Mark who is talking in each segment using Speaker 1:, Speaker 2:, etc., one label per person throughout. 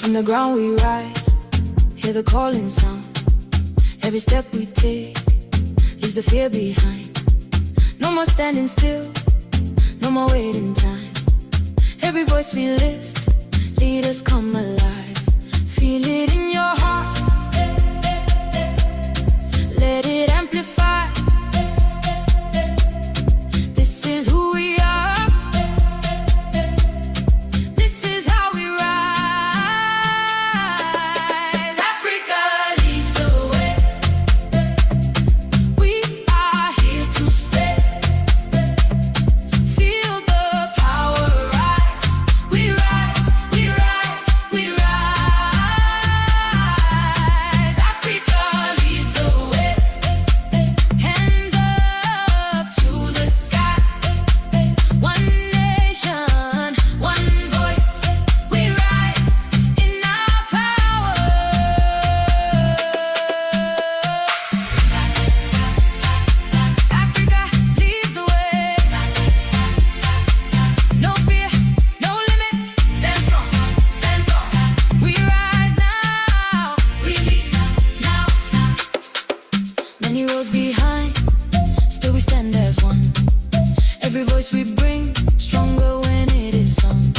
Speaker 1: From the ground we rise, hear the calling sound. Every step we take leaves the fear behind. No more standing still, no more waiting time. Every voice we lift, lead us come alive. Feel it in your heart, let it amplify. This is who we are, this is how we rise. Africa leads the way, we are here to stay. Feel the power rise, we rise, we rise, we rise. Africa leads the way, hands up to the sky. One nation, one voice, we rise in our power. Africa leads the way, no fear, no limits, stand strong, stand tall. We rise now, we lead now. Many roads behind, still we stand as one. Every voice we bring, stronger when it is sung.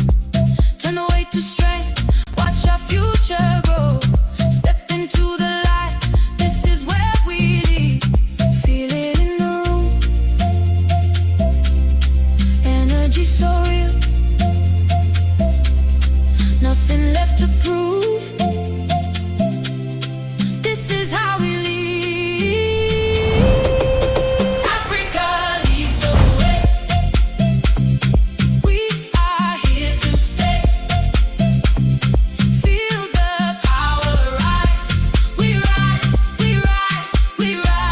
Speaker 1: Turn the weight to strength, watch our future grow. Step into the light, this is where we lead. Feel it in the room, energy so real. Nothing left to prove, this is how we lead. Africa leads the way, we are here to stay. Feel the power rise, we rise, we rise, we rise.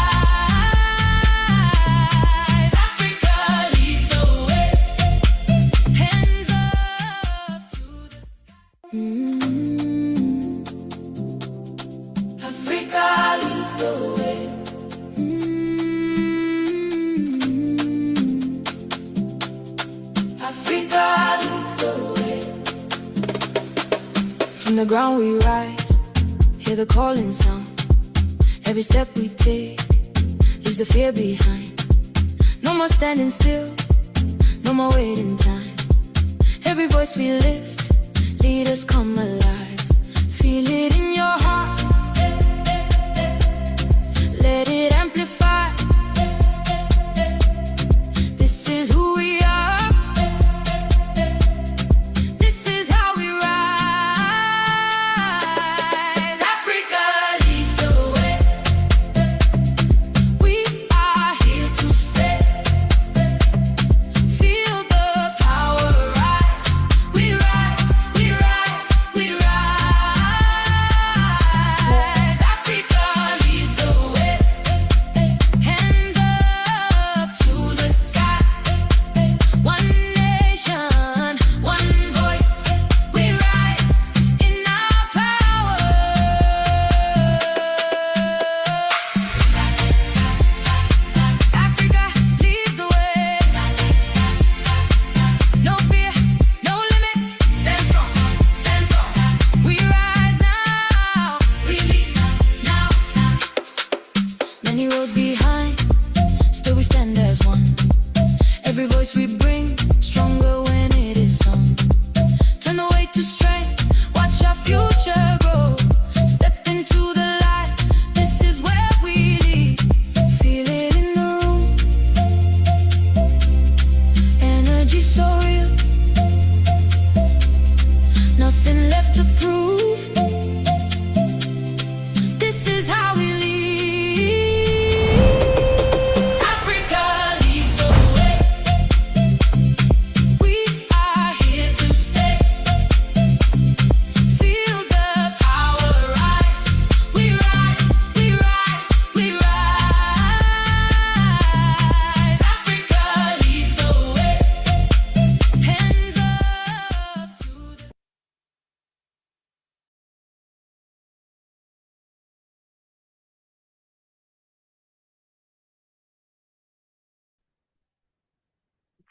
Speaker 1: Africa leads the way, hands up to the sky. Africa leads the way. Africa leads the way. From the ground we rise, hear the calling sound. Every step we take leaves the fear behind. No more standing still, no more waiting time. Every voice we lift, lead us come alive. Feel it in your heart, let it amplify. This is who we are, this is how we rise. Africa leads the way, we are here to stay. Feel the power rise, we rise, we rise, we rise.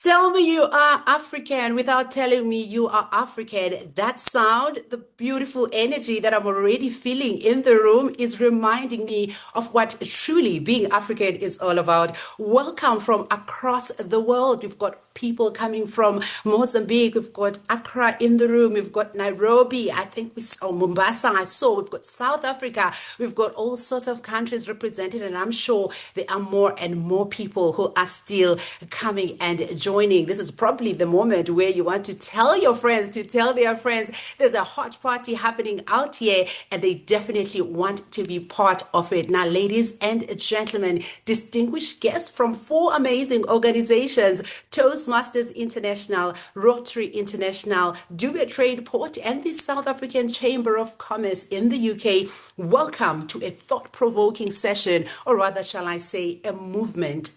Speaker 2: Tell me you are African without telling me you are African. That sound, the beautiful energy that I'm already feeling in the room is reminding me of what truly being African is all about. Welcome from across the world. We've got people coming from Mozambique. We've got Accra in the room. We've got Nairobi. I think we saw Mombasa. I saw. We've got South Africa. We've got all sorts of countries represented, and I'm sure there are more and more people who are still coming and joining. This is probably the moment where you want to tell your friends to tell their friends there's a hot party happening out here, and they definitely want to be part of it. Now, ladies and gentlemen, distinguished guests from four amazing organizations: Toastmasters International, Rotary International, Dubai Trade Port, and the South African Chamber of Commerce in the UK. Welcome to a thought-provoking session, or rather, shall I say, a movement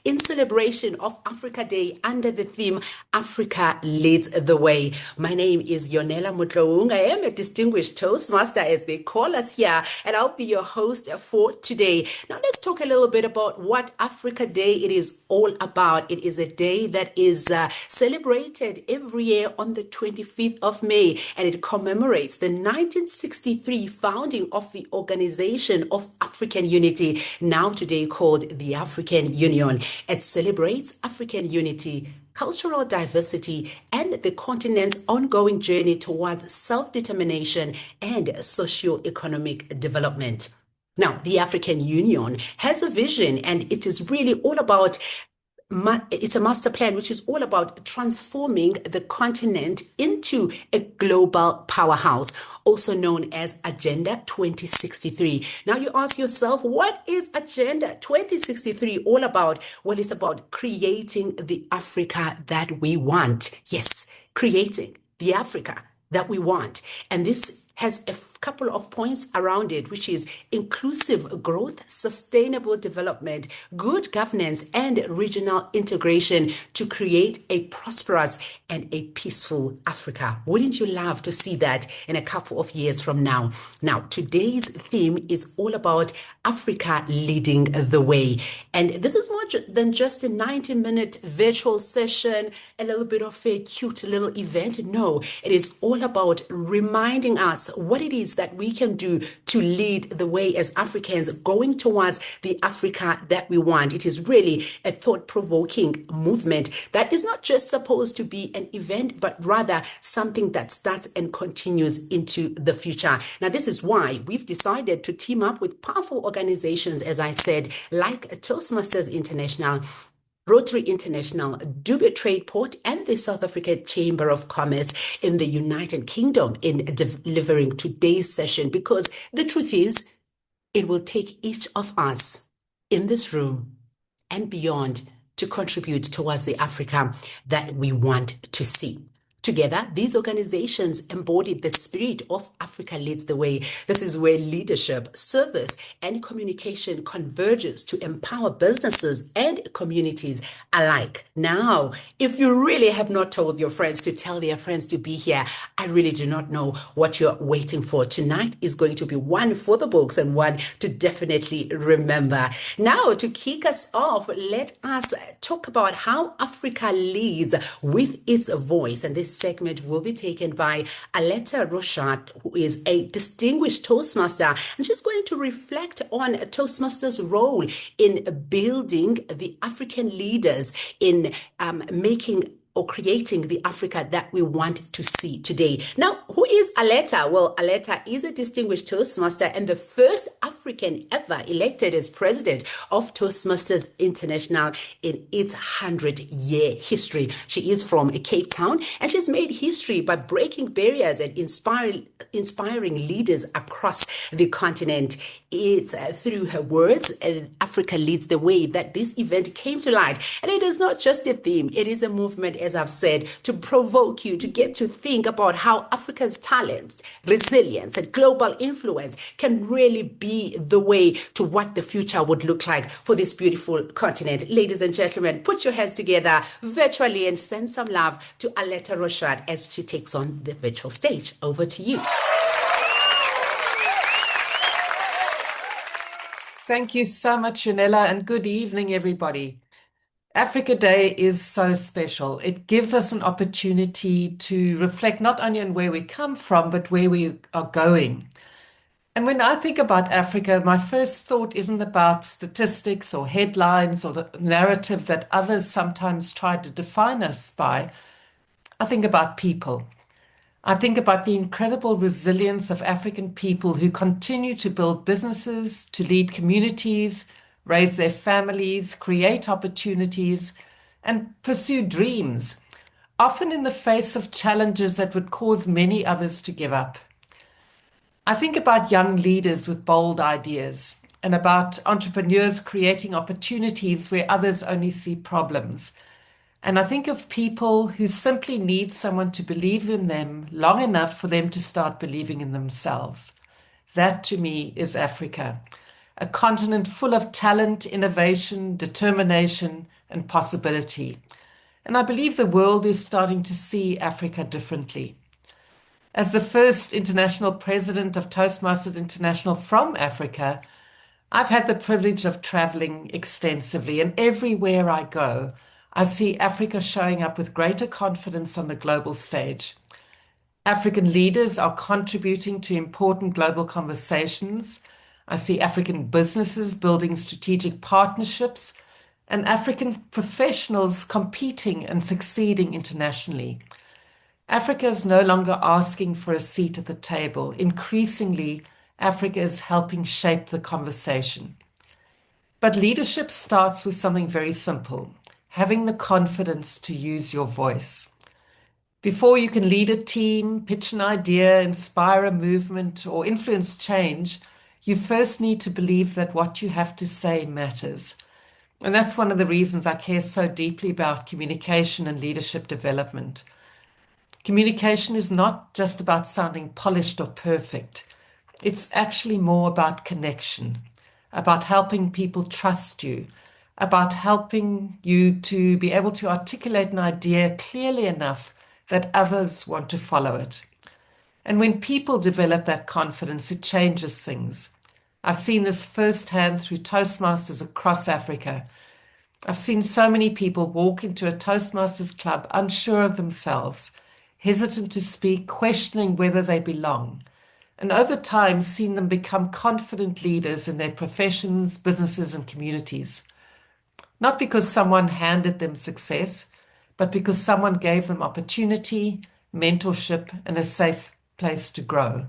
Speaker 2: in celebration of Africa Day under the theme Africa Leads the Way. My name is Yonela Mutloung. I am a distinguished Toastmaster, as they call us here, and I'll be your host for today. Now, let's talk a little bit about what Africa Day it is all about. It is a day that is celebrated every year on the 25th of May, and it commemorates the 1963 founding of the Organization of African Unity, now today called the African Union. It celebrates African unity, cultural diversity, and the continent's ongoing journey towards self-determination and socio-economic development. Now, the African Union has a vision, and it is really all about it's a master plan which is all about transforming the continent into a global powerhouse, also known as Agenda 2063. Now you ask yourself, what is Agenda 2063 all about? Well, it's about creating the Africa that we want. Yes, creating the Africa that we want. And this has a couple of points around it, which is inclusive growth, sustainable development, good governance, and regional integration to create a prosperous and a peaceful Africa. Wouldn't you love to see that in a couple of years from now? Now, today's theme is all about Africa leading the way. And this is more than just a 90-minute virtual session, a little bit of a cute little event. No, it is all about reminding us what it is that we can do to lead the way as Africans going towards the Africa that we want. It is really a thought-provoking movement that is not just supposed to be an event, but rather something that starts and continues into the future. Now, this is why we've decided to team up with powerful organizations, as I said, like Toastmasters International, Rotary International, Dubai Trade Port, and the South African Chamber of Commerce in the United Kingdom in delivering today's session, because the truth is, it will take each of us in this room and beyond to contribute towards the Africa that we want to see. Together, these organizations embody the spirit of Africa Leads the Way. This is where leadership, service, and communication converges to empower businesses and communities alike. Now, if you really have not told your friends to tell their friends to be here, I really do not know what you're waiting for. Tonight is going to be one for the books and one to definitely remember. Now, to kick us off, let us talk about how Africa leads with its voice. And this segment will be taken by Aletta Roshat, who is a distinguished Toastmaster, and she's going to reflect on Toastmasters' role in building the African leaders in making or creating the Africa that we want to see today. Now, who is Aletta? Well, Aletta is a distinguished Toastmaster and the first African ever elected as president of Toastmasters International in its 100-year history. She is from Cape Town, and she's made history by breaking barriers and inspiring leaders across the continent. It's through her words, Africa Leads the Way, that this event came to light. And it is not just a theme, it is a movement, as I've said, to provoke you to get to think about how Africa's talents, resilience, and global influence can really be the way to what the future would look like for this beautiful continent. Ladies and gentlemen, put your hands together virtually and send some love to Aletta Roshat as she takes on the virtual stage. Over to you.
Speaker 3: Thank you so much, Janella, and good evening, everybody. Africa Day is so special. It gives us an opportunity to reflect not only on where we come from, but where we are going. And when I think about Africa, my first thought isn't about statistics or headlines or the narrative that others sometimes try to define us by. I think about people. I think about the incredible resilience of African people who continue to build businesses, to lead communities, raise their families, create opportunities, and pursue dreams, often in the face of challenges that would cause many others to give up. I think about young leaders with bold ideas and about entrepreneurs creating opportunities where others only see problems. And I think of people who simply need someone to believe in them long enough for them to start believing in themselves. That to me is Africa, a continent full of talent, innovation, determination, and possibility. And I believe the world is starting to see Africa differently. As the first international president of Toastmasters International from Africa, I've had the privilege of traveling extensively, and everywhere I go, I see Africa showing up with greater confidence on the global stage. African leaders are contributing to important global conversations. I see African businesses building strategic partnerships and African professionals competing and succeeding internationally. Africa is no longer asking for a seat at the table. Increasingly, Africa is helping shape the conversation. But leadership starts with something very simple, having the confidence to use your voice. Before you can lead a team, pitch an idea, inspire a movement, or influence change, you first need to believe that what you have to say matters. And that's one of the reasons I care so deeply about communication and leadership development. Communication is not just about sounding polished or perfect. It's actually more about connection, about helping people trust you, about helping you to be able to articulate an idea clearly enough that others want to follow it. And when people develop that confidence, it changes things. I've seen this firsthand through Toastmasters across Africa. I've seen so many people walk into a Toastmasters club unsure of themselves, hesitant to speak, questioning whether they belong. And over time, seen them become confident leaders in their professions, businesses, and communities. Not because someone handed them success, but because someone gave them opportunity, mentorship, and a safe place to grow.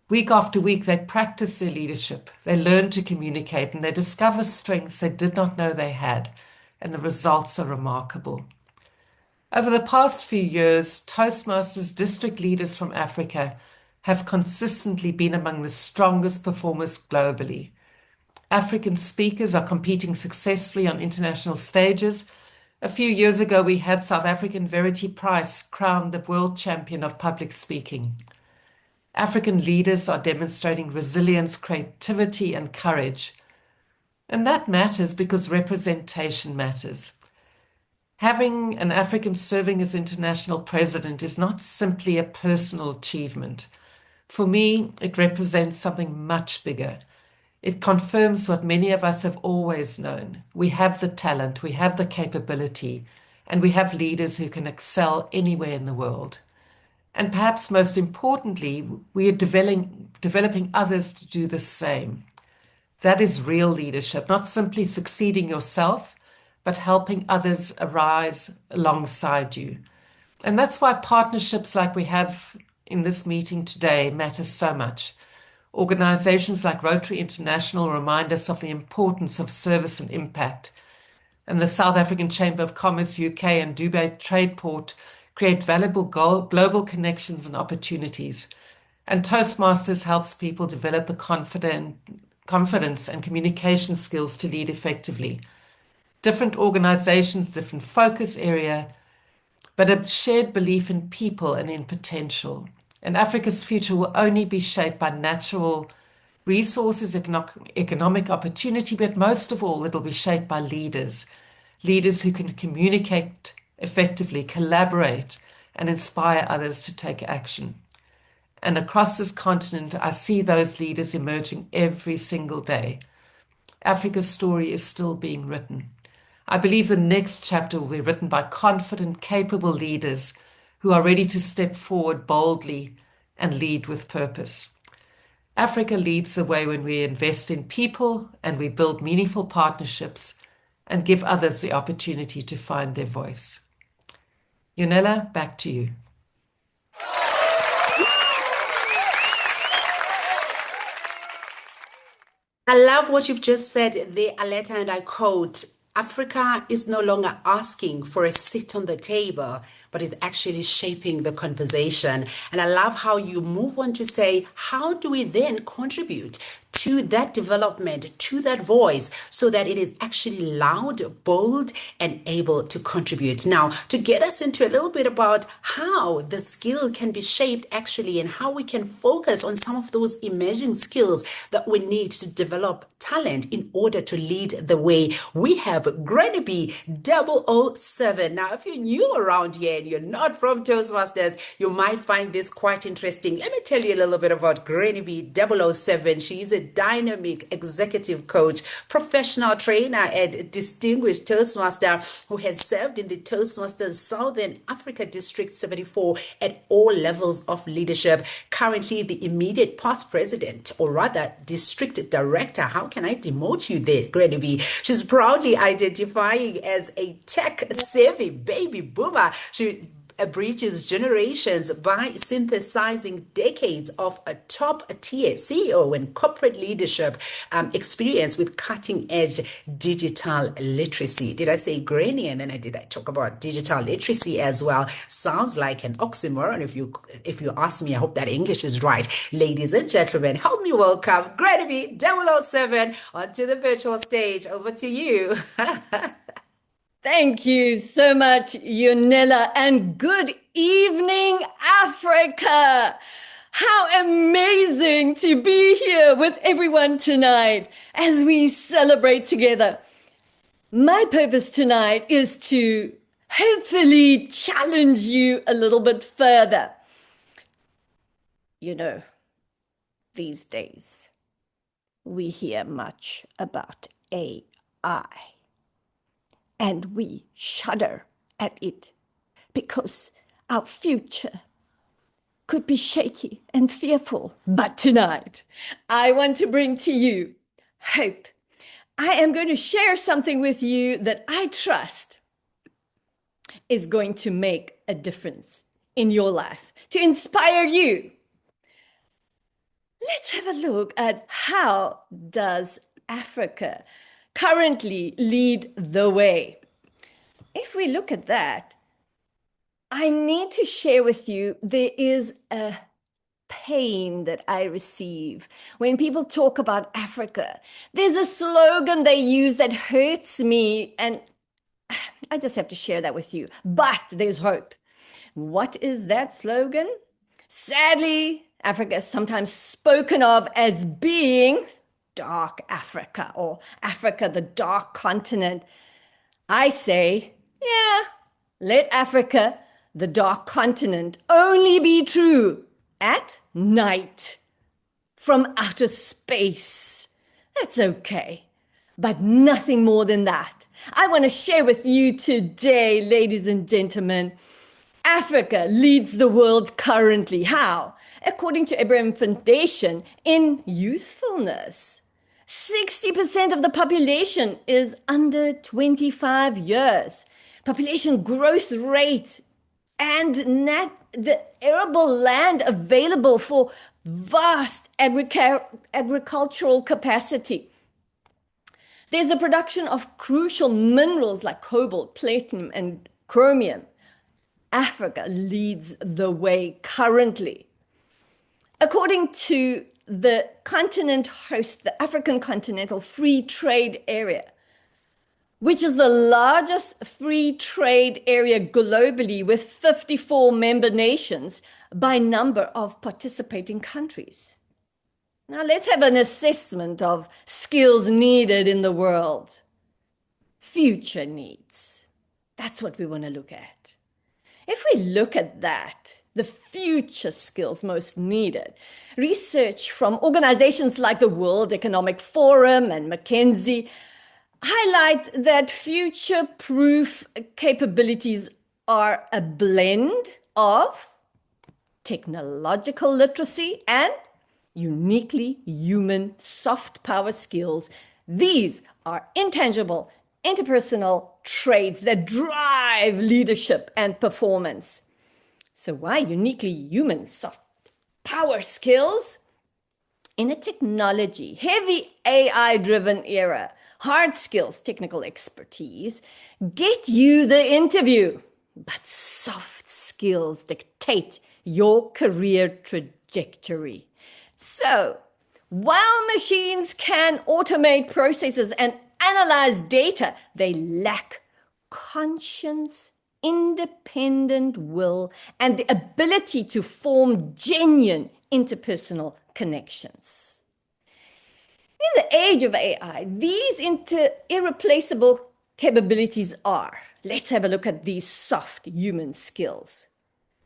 Speaker 3: Week after week, they practice their leadership, they learn to communicate, and they discover strengths they did not know they had, and the results are remarkable. Over the past few years, Toastmasters district leaders from Africa have consistently been among the strongest performers globally. African speakers are competing successfully on international stages. A few years ago, we had South African Verity Price crowned the world champion of public speaking. African leaders are demonstrating resilience, creativity, and courage. And that matters because representation matters. Having an African serving as international president is not simply a personal achievement. For me, it represents something much bigger. It confirms what many of us have always known. We have the talent, we have the capability, and we have leaders who can excel anywhere in the world. And perhaps most importantly, we are developing others to do the same. That is real leadership, not simply succeeding yourself, but helping others arise alongside you. And that's why partnerships like we have in this meeting today matter so much. Organizations like Rotary International remind us of the importance of service and impact. And the South African Chamber of Commerce UK and Dubai Tradeport create valuable global connections and opportunities. And Toastmasters helps people develop the confidence and communication skills to lead effectively. Different organizations, different focus area, but a shared belief in people and in potential. And Africa's future will only be shaped by natural resources, economic opportunity, but most of all, it'll be shaped by leaders who can communicate effectively, collaborate, and inspire others to take action. And across this continent, I see those leaders emerging every single day. Africa's story is still being written. I believe the next chapter will be written by confident, capable leaders who are ready to step forward boldly and lead with purpose. Africa leads the way when we invest in people and we build meaningful partnerships and give others the opportunity to find their voice. Yonela, back to you.
Speaker 2: I love what you've just said there, Aletta, and I quote, Africa is no longer asking for a seat on the table, but is actually shaping the conversation. And I love how you move on to say, how do we then contribute to that development, to that voice, so that it is actually loud, bold, and able to contribute. Now, to get us into a little bit about how the skill can be shaped actually, and how we can focus on some of those emerging skills that we need to develop talent in order to lead the way, we have Granny B 007. Now, if you're new around here and you're not from Toastmasters, you might find this quite interesting. Let me tell you a little bit about Granny B 007. She is a dynamic executive coach, professional trainer, and distinguished Toastmaster who has served in the Toastmasters Southern Africa District 74 at all levels of leadership. Currently, the immediate past president, or rather, district director. How can I demote you there, Granny B? She's proudly identifying as a tech-savvy baby boomer. She bridges generations by synthesizing decades of a top-tier CEO and corporate leadership experience with cutting-edge digital literacy. Did I say Granny? And then did I talk about digital literacy as well? Sounds like an oxymoron. If you ask me, I hope that English is right. Ladies and gentlemen, help me welcome Granny B 007 onto the virtual stage. Over to you.
Speaker 4: Thank you so much, Yonela, and good evening, Africa. How amazing to be here with everyone tonight as we celebrate together. My purpose tonight is to hopefully challenge you a little bit further. You know, these days we hear much about AI. And we shudder at it because our future could be shaky and fearful. But tonight, I want to bring to you hope. I am going to share something with you that I trust is going to make a difference in your life, to inspire you. Let's have a look at how does Africa currently lead the way. If we look at that, I need to share with you, there is a pain that I receive when people talk about Africa. There's a slogan they use that hurts me, and I just have to share that with you. But there's hope. What is that slogan? Sadly, Africa is sometimes spoken of as being dark Africa, or Africa, the dark continent. I say, yeah, let Africa, the dark continent, only be true at night from outer space. That's okay, but nothing more than that. I want to share with you today, ladies and gentlemen, Africa leads the world currently. How? According to Abraham Foundation, in youthfulness. 60% of the population is under 25 years. Population growth rate and the arable land available for vast agricultural capacity. There's a production of crucial minerals like cobalt, platinum, and chromium. Africa leads the way currently. According to the continent host, the African Continental Free Trade Area, which is the largest free trade area globally with 54 member nations by number of participating countries. Now let's have an assessment of skills needed in the world. Future needs. That's what we want to look at. If we look at that, the future skills most needed, research from organizations like the World Economic Forum and McKinsey highlight that future-proof capabilities are a blend of technological literacy and uniquely human soft power skills. These are intangible, interpersonal traits that drive leadership and performance. So why uniquely human soft power skills? In a technology, heavy AI-driven era, hard skills, technical expertise get you the interview, but soft skills dictate your career trajectory. So, while machines can automate processes and analyze data, they lack conscience, independent will, and the ability to form genuine interpersonal connections. In the age of AI, these irreplaceable capabilities are, let's have a look at these soft human skills: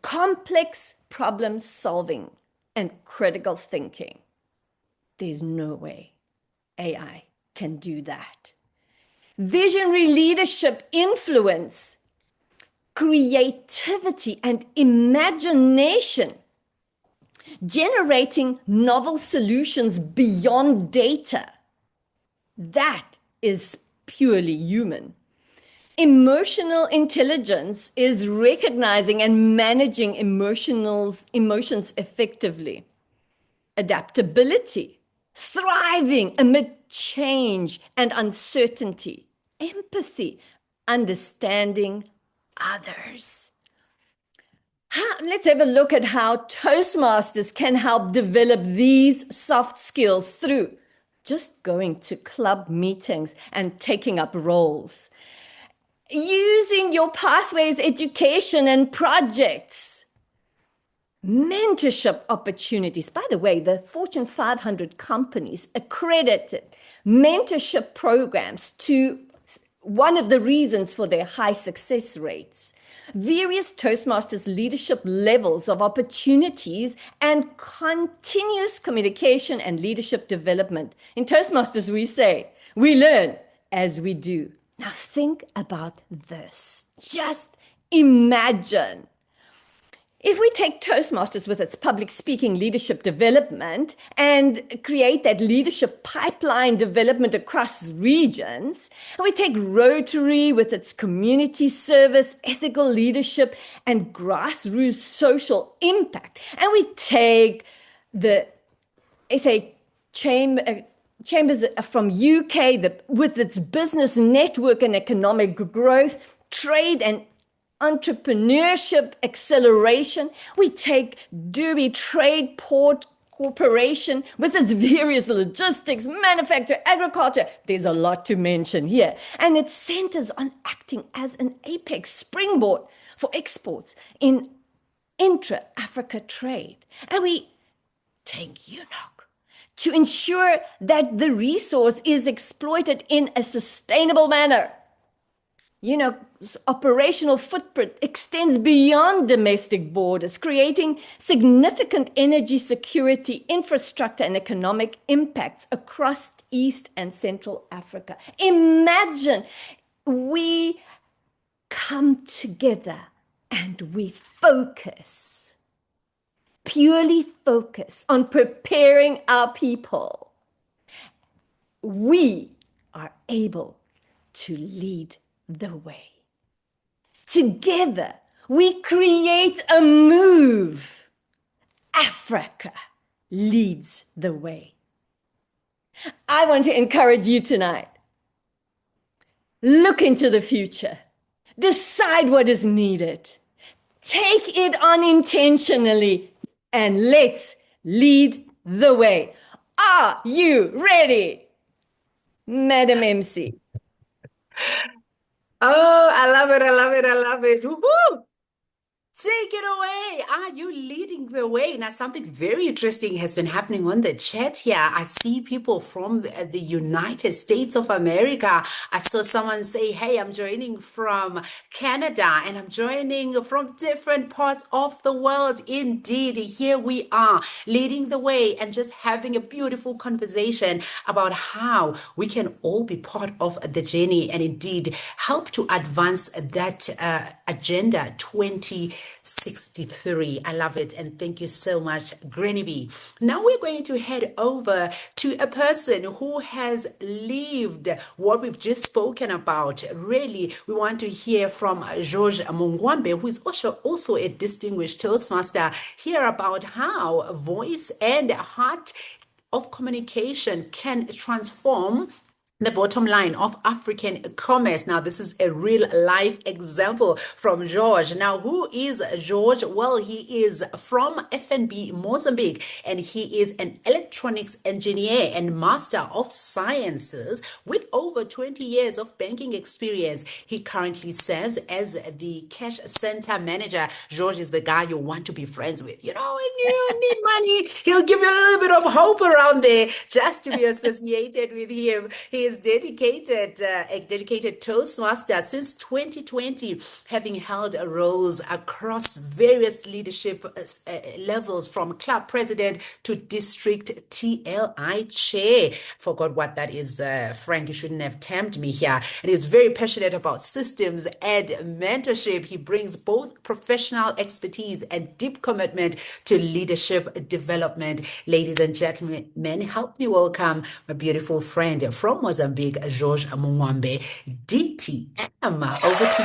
Speaker 4: complex problem solving and critical thinking. There's no way AI can do that. Visionary leadership, influence, creativity, and imagination, generating novel solutions beyond data. That is purely human. Emotional intelligence is recognizing and managing emotions effectively. Adaptability, thriving amid change and uncertainty. Empathy, understanding others. Let's have a look at how Toastmasters can help develop these soft skills through just going to club meetings and taking up roles. Using your pathways, education, and projects. Mentorship opportunities. By the way, the Fortune 500 companies accredited mentorship programs to one of the reasons for their high success rates. Various Toastmasters leadership levels of opportunities and continuous communication and leadership development. In Toastmasters, we say, we learn as we do. Now think about this. Just imagine if we take Toastmasters with its public speaking leadership development and create that leadership pipeline development across regions, and we take Rotary with its community service, ethical leadership, and grassroots social impact, and we take the SA Chambers from UK with its business network and economic growth, trade and entrepreneurship acceleration. We take Derby Trade Port Corporation with its various logistics, manufacture, agriculture. There's a lot to mention here. And it centers on acting as an apex springboard for exports in intra-Africa trade. And we take UNOC to ensure that the resource is exploited in a sustainable manner. Operational footprint extends beyond domestic borders, creating significant energy security, infrastructure, and economic impacts across East and Central Africa. Imagine we come together and we purely focus on preparing our people. We are able to lead the way. Together, we create a move. Africa leads the way. I want to encourage you tonight. Look into the future. Decide what is needed. Take it on intentionally, and let's lead the way. Are you ready, Madam MC?
Speaker 2: Oh, I love it. I love it. I love it. Woo-hoo! Take it away. Are you leading the way? Now, something very interesting has been happening on the chat here. I see people from the United States of America. I saw someone say, hey, I'm joining from Canada and I'm joining from different parts of the world. Indeed, here we are leading the way and just having a beautiful conversation about how we can all be part of the journey and indeed help to advance that agenda 2063. I love it. And thank you so much, Granny B. Now we're going to head over to a person who has lived what we've just spoken about. Really, we want to hear from George Mungwambe, who is also a distinguished Toastmaster, hear about how voice and heart of communication can transform the bottom line of African commerce. Now, this is a real life example from George. Now, who is George? Well, he is from FNB Mozambique, and he is an electronics engineer and master of sciences with over 20 years of banking experience. He currently serves as the cash center manager. George is the guy you want to be friends with. You know, when you need money, he'll give you a little bit of hope around there just to be associated with him. He is a dedicated Toastmaster since 2020, having held roles across various leadership levels from club president to district TLI chair. Forgot what that is, Frank. You shouldn't have tempted me here. And he's very passionate about systems and mentorship. He brings both professional expertise and deep commitment to leadership development. Ladies and gentlemen, help me welcome my beautiful friend from Mozambique, George Mungwambe, DTM. Over to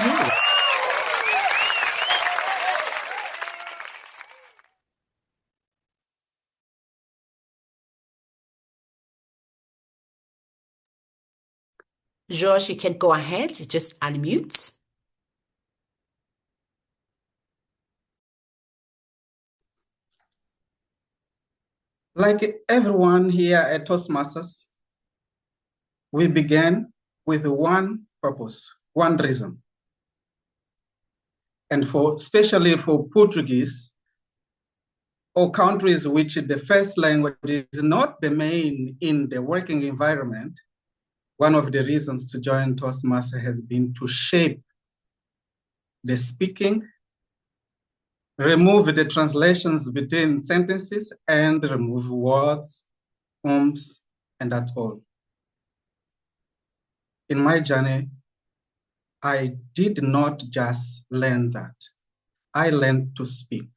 Speaker 2: you. George, you can go ahead, just unmute.
Speaker 5: Like everyone here at Toastmasters, we began with one purpose, one reason. And especially for Portuguese or countries which the first language is not the main in the working environment, one of the reasons to join Toastmasters has been to shape the speaking, remove the translations between sentences, and remove words, forms, and that's all. In my journey, I did not just learn that. I learned to speak.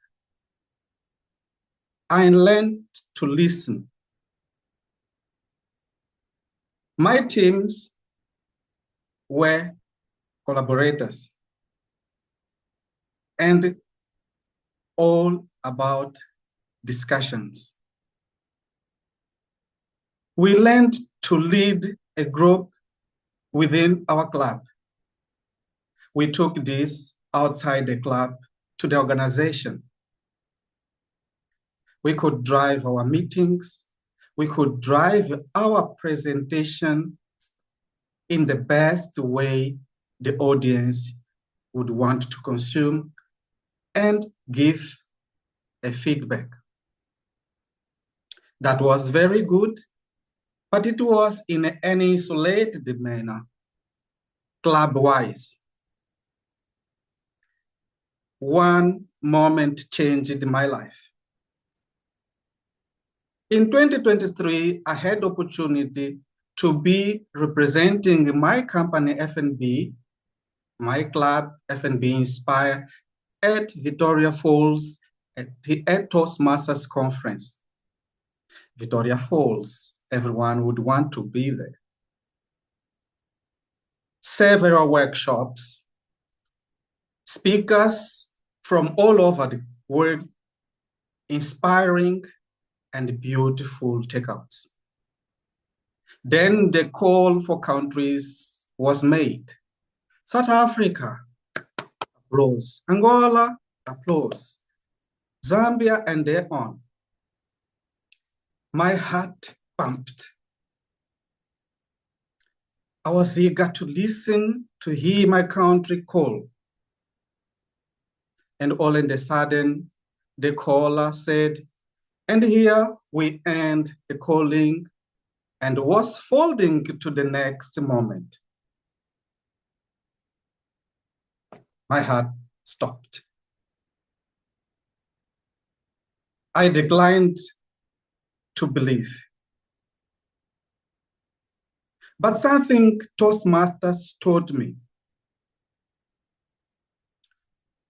Speaker 5: I learned to listen. My teams were collaborators and all about discussions. We learned to lead a group within our club. We took this outside the club to the organization. We could drive our meetings. We could drive our presentation in the best way the audience would want to consume and give a feedback. That was very good, but it was in an isolated manner, club-wise. One moment changed my life. In 2023, I had the opportunity to be representing my company, FNB, my club, FNB Inspire, at Victoria Falls at the Toastmasters Conference. Victoria Falls, everyone would want to be there. Several workshops, speakers from all over the world, inspiring and beautiful takeouts. Then the call for countries was made. South Africa, applause. Angola, applause. Zambia, and there on. My heart pumped. I was eager to listen, to hear my country call. And all in a sudden, the caller said, and here we end the calling, and was folding to the next moment. My heart stopped. I declined to believe. But something Toastmasters taught me: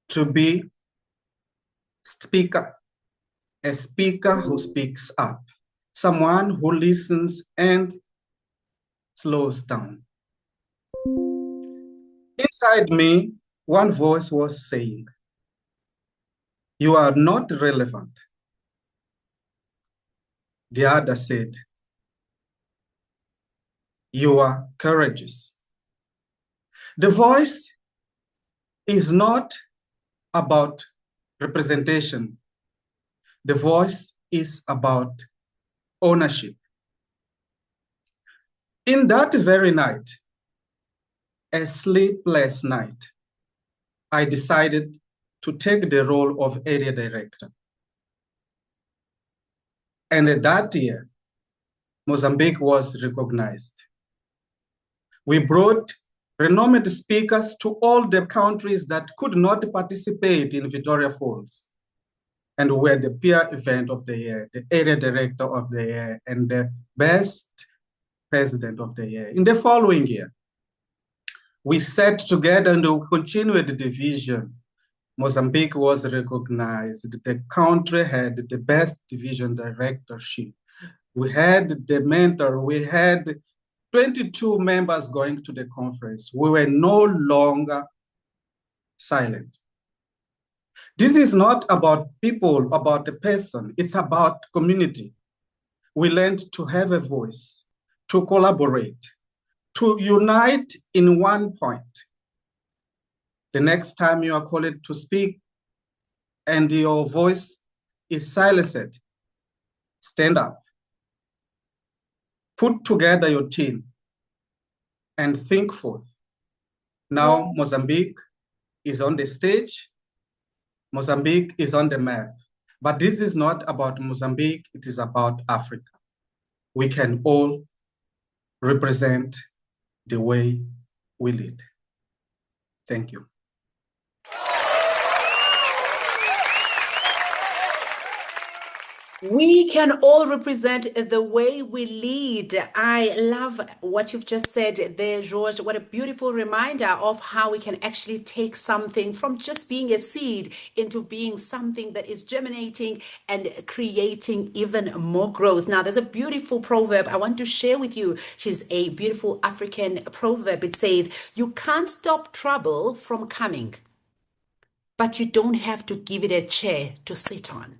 Speaker 5: to be speaker, a speaker who speaks up, someone who listens and slows down. Inside me, one voice was saying, "You are not relevant." The other said, "You are courageous." The voice is not about representation. The voice is about ownership. In that very night, a sleepless night, I decided to take the role of area director. And that year, Mozambique was recognized. We brought renowned speakers to all the countries that could not participate in Victoria Falls. And we were the peer event of the year, the area director of the year, and the best president of the year. In the following year, we sat together and we continued the division. Mozambique was recognized. The country had the best division directorship. We had the mentor. We had 22 members going to the conference. We were no longer silent. This is not about people, about a person. It's about community. We learned to have a voice, to collaborate, to unite in one point. The next time you are called to speak and your voice is silenced, stand up. Put together your team and think forth. Now Mozambique is on the stage. Mozambique is on the map. But this is not about Mozambique, it is about Africa. We can all represent the way we lead. Thank you.
Speaker 2: We can all represent the way we lead. I love what you've just said there, George. What a beautiful reminder of how we can actually take something from just being a seed into being something that is germinating and creating even more growth. Now, there's a beautiful proverb I want to share with you. She's a beautiful African proverb. It says, "You can't stop trouble from coming, but you don't have to give it a chair to sit on."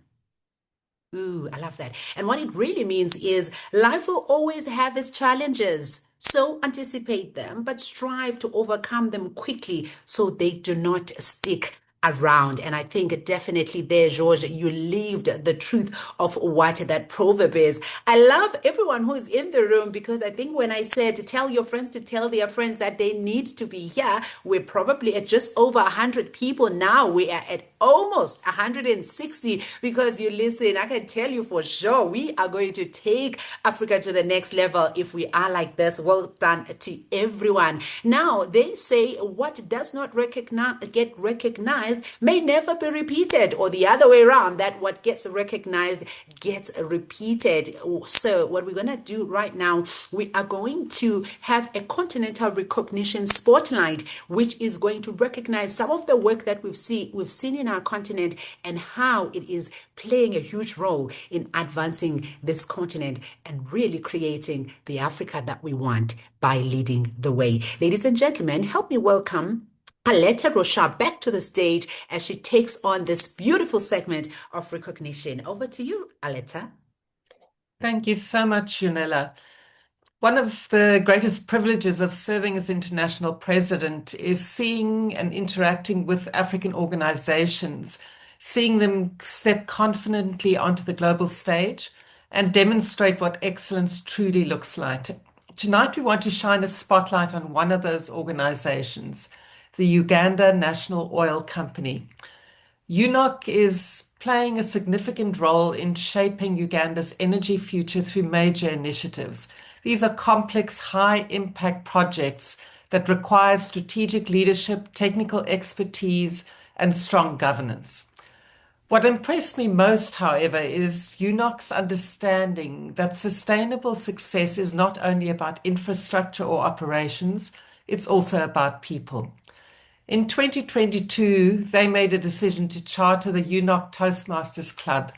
Speaker 2: Ooh, I love that. And what it really means is life will always have its challenges. So anticipate them, but strive to overcome them quickly so they do not stick around. And I think definitely there, George, you lived the truth of what that proverb is. I love everyone who is in the room because I think when I said tell your friends to tell their friends that they need to be here, we're probably at just over 100 people now. We are at almost 160 because you listen. I can tell you for sure we are going to take Africa to the next level if we are like this. Well done to everyone. Now, they say what does not get recognized may never be repeated, or the other way around, that what gets recognized gets repeated. So what we're going to do right now, we are going to have a continental recognition spotlight, which is going to recognize some of the work that we've seen in our continent and how it is playing a huge role in advancing this continent and really creating the Africa that we want by leading the way. Ladies and gentlemen, help me welcome Aletta Rocha back to the stage as she takes on this beautiful segment of recognition. Over to you, Aletta.
Speaker 3: Thank you so much, Junella. One of the greatest privileges of serving as international president is seeing and interacting with African organizations, seeing them step confidently onto the global stage and demonstrate what excellence truly looks like. Tonight, we want to shine a spotlight on one of those organizations, the Uganda National Oil Company. UNOC is playing a significant role in shaping Uganda's energy future through major initiatives. These are complex, high-impact projects that require strategic leadership, technical expertise, and strong governance. What impressed me most, however, is UNOC's understanding that sustainable success is not only about infrastructure or operations, it's also about people. In 2022, they made a decision to charter the UNOC Toastmasters Club,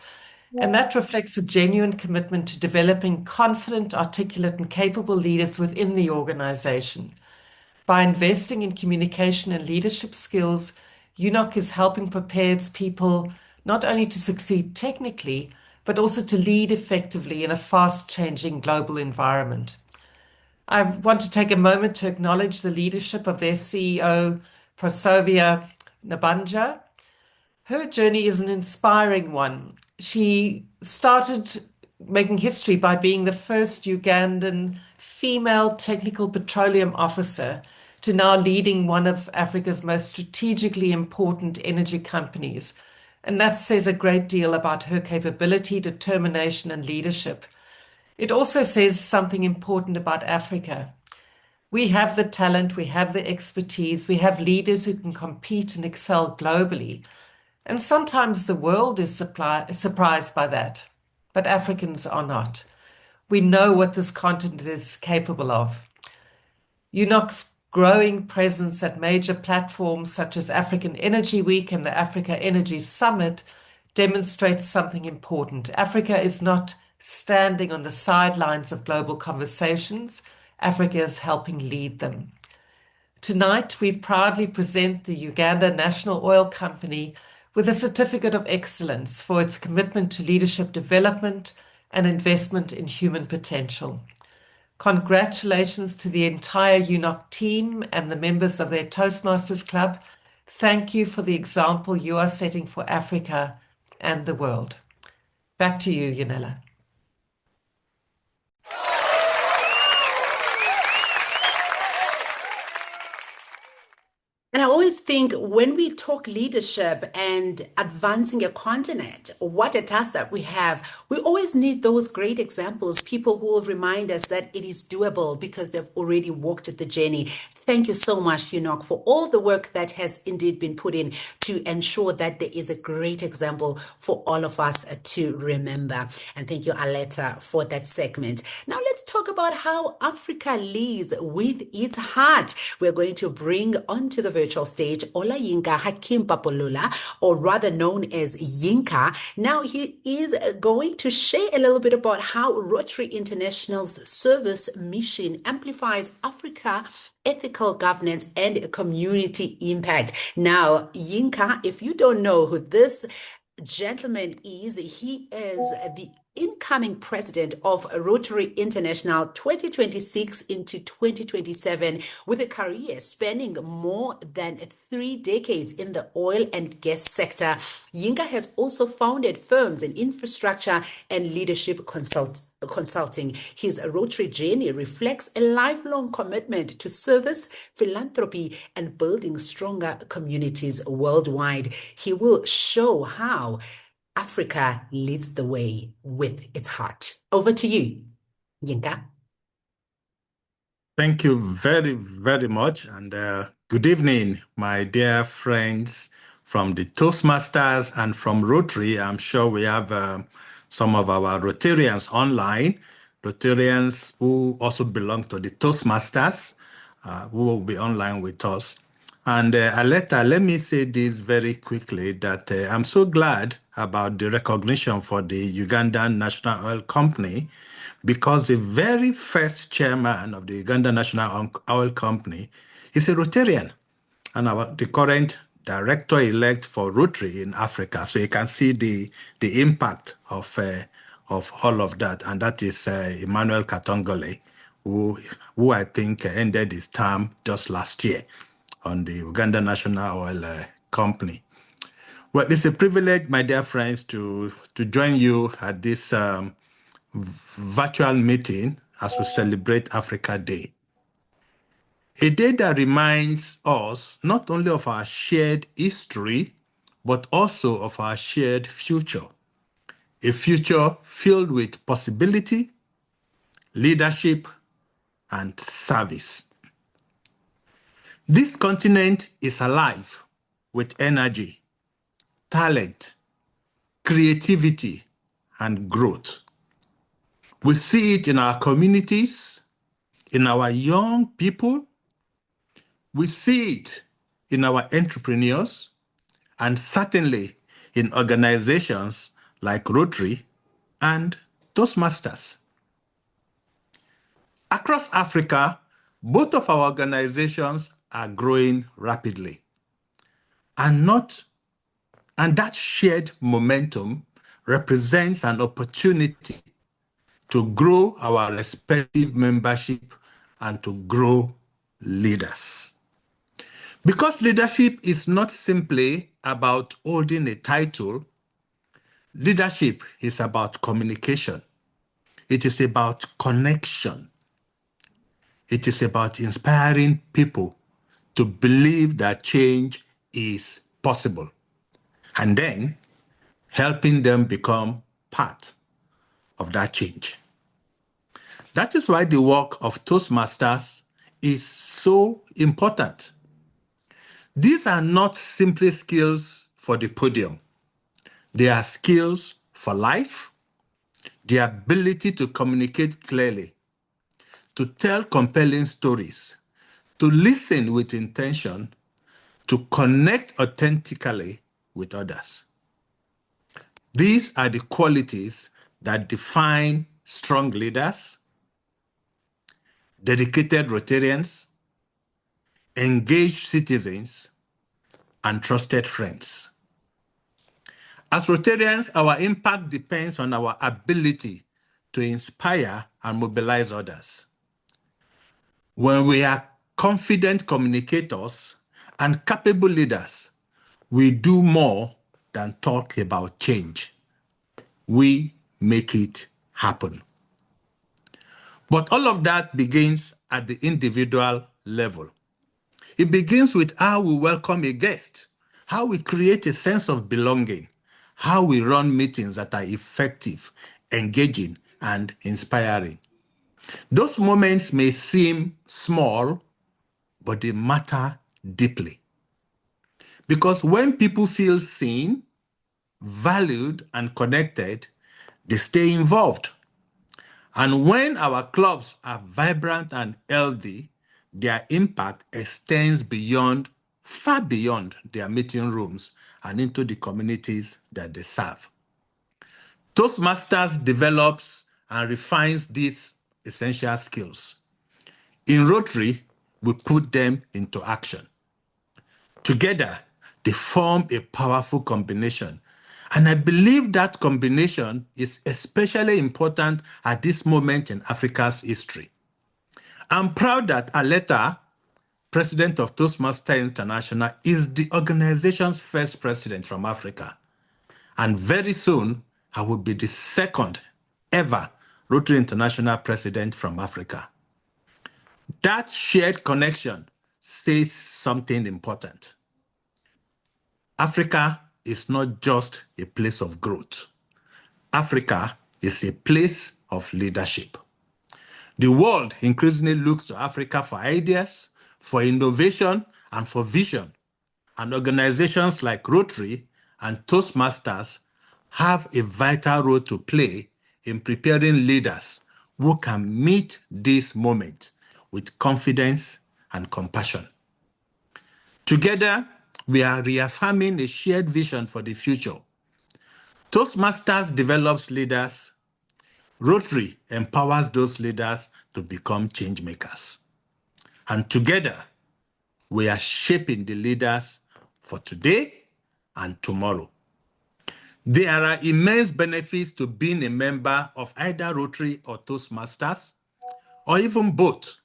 Speaker 3: and that reflects a genuine commitment to developing confident, articulate, and capable leaders within the organization. By investing in communication and leadership skills, UNOC is helping prepare its people not only to succeed technically, but also to lead effectively in a fast-changing global environment. I want to take a moment to acknowledge the leadership of their CEO, Prosovia Nabanja. Her journey is an inspiring one. She started making history by being the first Ugandan female technical petroleum officer to now leading one of Africa's most strategically important energy companies. And that says a great deal about her capability, determination, and leadership. It also says something important about Africa. We have the talent, we have the expertise, we have leaders who can compete and excel globally. And sometimes the world is surprised by that, but Africans are not. We know what this continent is capable of. UNOC's growing presence at major platforms such as African Energy Week and the Africa Energy Summit demonstrates something important. Africa is not standing on the sidelines of global conversations. Africa is helping lead them. Tonight, we proudly present the Uganda National Oil Company with a certificate of excellence for its commitment to leadership development and investment in human potential. Congratulations to the entire UNOC team and the members of their Toastmasters Club. Thank you for the example you are setting for Africa and the world. Back to you, Yanela.
Speaker 2: And I always think when we talk leadership and advancing a continent, what a task that we have, we always need those great examples, people who will remind us that it is doable because they've already walked the journey. Thank you so much, UNOC, for all the work that has indeed been put in to ensure that there is a great example for all of us to remember. And thank you, Aletta, for that segment. Now let's talk about how Africa leads with its heart. We're going to bring onto the virtual stage Olayinka Hakim Papolula, or rather known as Yinka. Now he is going to share a little bit about how Rotary International's service mission amplifies Africa ethical governance and community impact. Now, Yinka, if you don't know who this gentleman is, he is the incoming president of Rotary International 2026 into 2027 with a career spanning more than 3 decades in the oil and gas sector. Yinka has also founded firms in infrastructure and leadership consulting. His Rotary journey reflects a lifelong commitment to service, philanthropy, and building stronger communities worldwide. He will show how Africa leads the way with its heart. Over to you, Yinka.
Speaker 6: Thank you very, very much. And good evening, my dear friends from the Toastmasters and from Rotary. I'm sure we have some of our Rotarians online, Rotarians who also belong to the Toastmasters, who will be online with us. And Aletta, let me say this very quickly, that I'm so glad about the recognition for the Ugandan National Oil Company, because the very first chairman of the Ugandan National Oil Company is a Rotarian, and the current director-elect for Rotary in Africa. So you can see the impact of all of that, and that is Emmanuel Katongole, who I think ended his term just last year on the Uganda National Oil Company. Well, it's a privilege, my dear friends, to join you at this virtual meeting as we celebrate Africa Day. A day that reminds us not only of our shared history, but also of our shared future, a future filled with possibility, leadership, and service. This continent is alive with energy, talent, creativity, and growth. We see it in our communities, in our young people. We see it in our entrepreneurs, and certainly in organizations like Rotary and Toastmasters. Across Africa, both of our organizations are growing rapidly. And that shared momentum represents an opportunity to grow our respective membership and to grow leaders. Because leadership is not simply about holding a title, leadership is about communication. It is about connection. It is about inspiring people to believe that change is possible, and then helping them become part of that change. That is why the work of Toastmasters is so important. These are not simply skills for the podium. They are skills for life, the ability to communicate clearly, to tell compelling stories, to listen with intention, to connect authentically with others. These are the qualities that define strong leaders, dedicated Rotarians, engaged citizens, and trusted friends. As Rotarians, our impact depends on our ability to inspire and mobilize others. When we are confident communicators and capable leaders, we do more than talk about change. We make it happen. But all of that begins at the individual level. It begins with how we welcome a guest, how we create a sense of belonging, how we run meetings that are effective, engaging, and inspiring. Those moments may seem small, but they matter deeply. Because when people feel seen, valued, and connected, they stay involved. And when our clubs are vibrant and healthy, their impact extends far beyond their meeting rooms and into the communities that they serve. Toastmasters develops and refines these essential skills. In Rotary, we put them into action. Together, they form a powerful combination. And I believe that combination is especially important at this moment in Africa's history. I'm proud that Aleta, president of Toastmasters International, is the organization's first president from Africa. And very soon, I will be the second ever Rotary International president from Africa. That shared connection says something important. Africa is not just a place of growth. Africa is a place of leadership. The world increasingly looks to Africa for ideas, for innovation, and for vision. And organizations like Rotary and Toastmasters have a vital role to play in preparing leaders who can meet this moment with confidence and compassion. Together, we are reaffirming a shared vision for the future. Toastmasters develops leaders. Rotary empowers those leaders to become changemakers. And together, we are shaping the leaders for today and tomorrow. There are immense benefits to being a member of either Rotary or Toastmasters, or even both.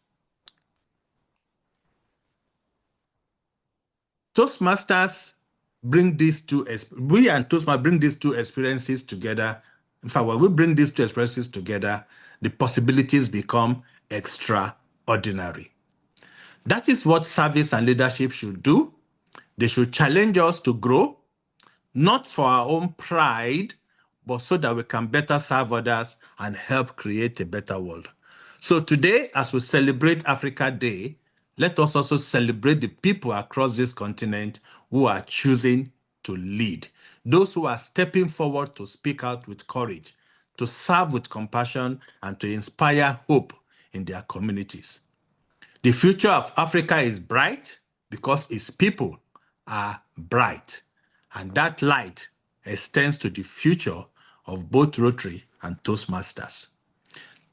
Speaker 6: Toastmasters bring we and Toastmasters bring these two experiences together. In fact, when we bring these two experiences together, the possibilities become extraordinary. That is what service and leadership should do. They should challenge us to grow, not for our own pride, but so that we can better serve others and help create a better world. So today, as we celebrate Africa Day, let us also celebrate the people across this continent who are choosing to lead, those who are stepping forward to speak out with courage, to serve with compassion, and to inspire hope in their communities. The future of Africa is bright because its people are bright, and that light extends to the future of both Rotary and Toastmasters.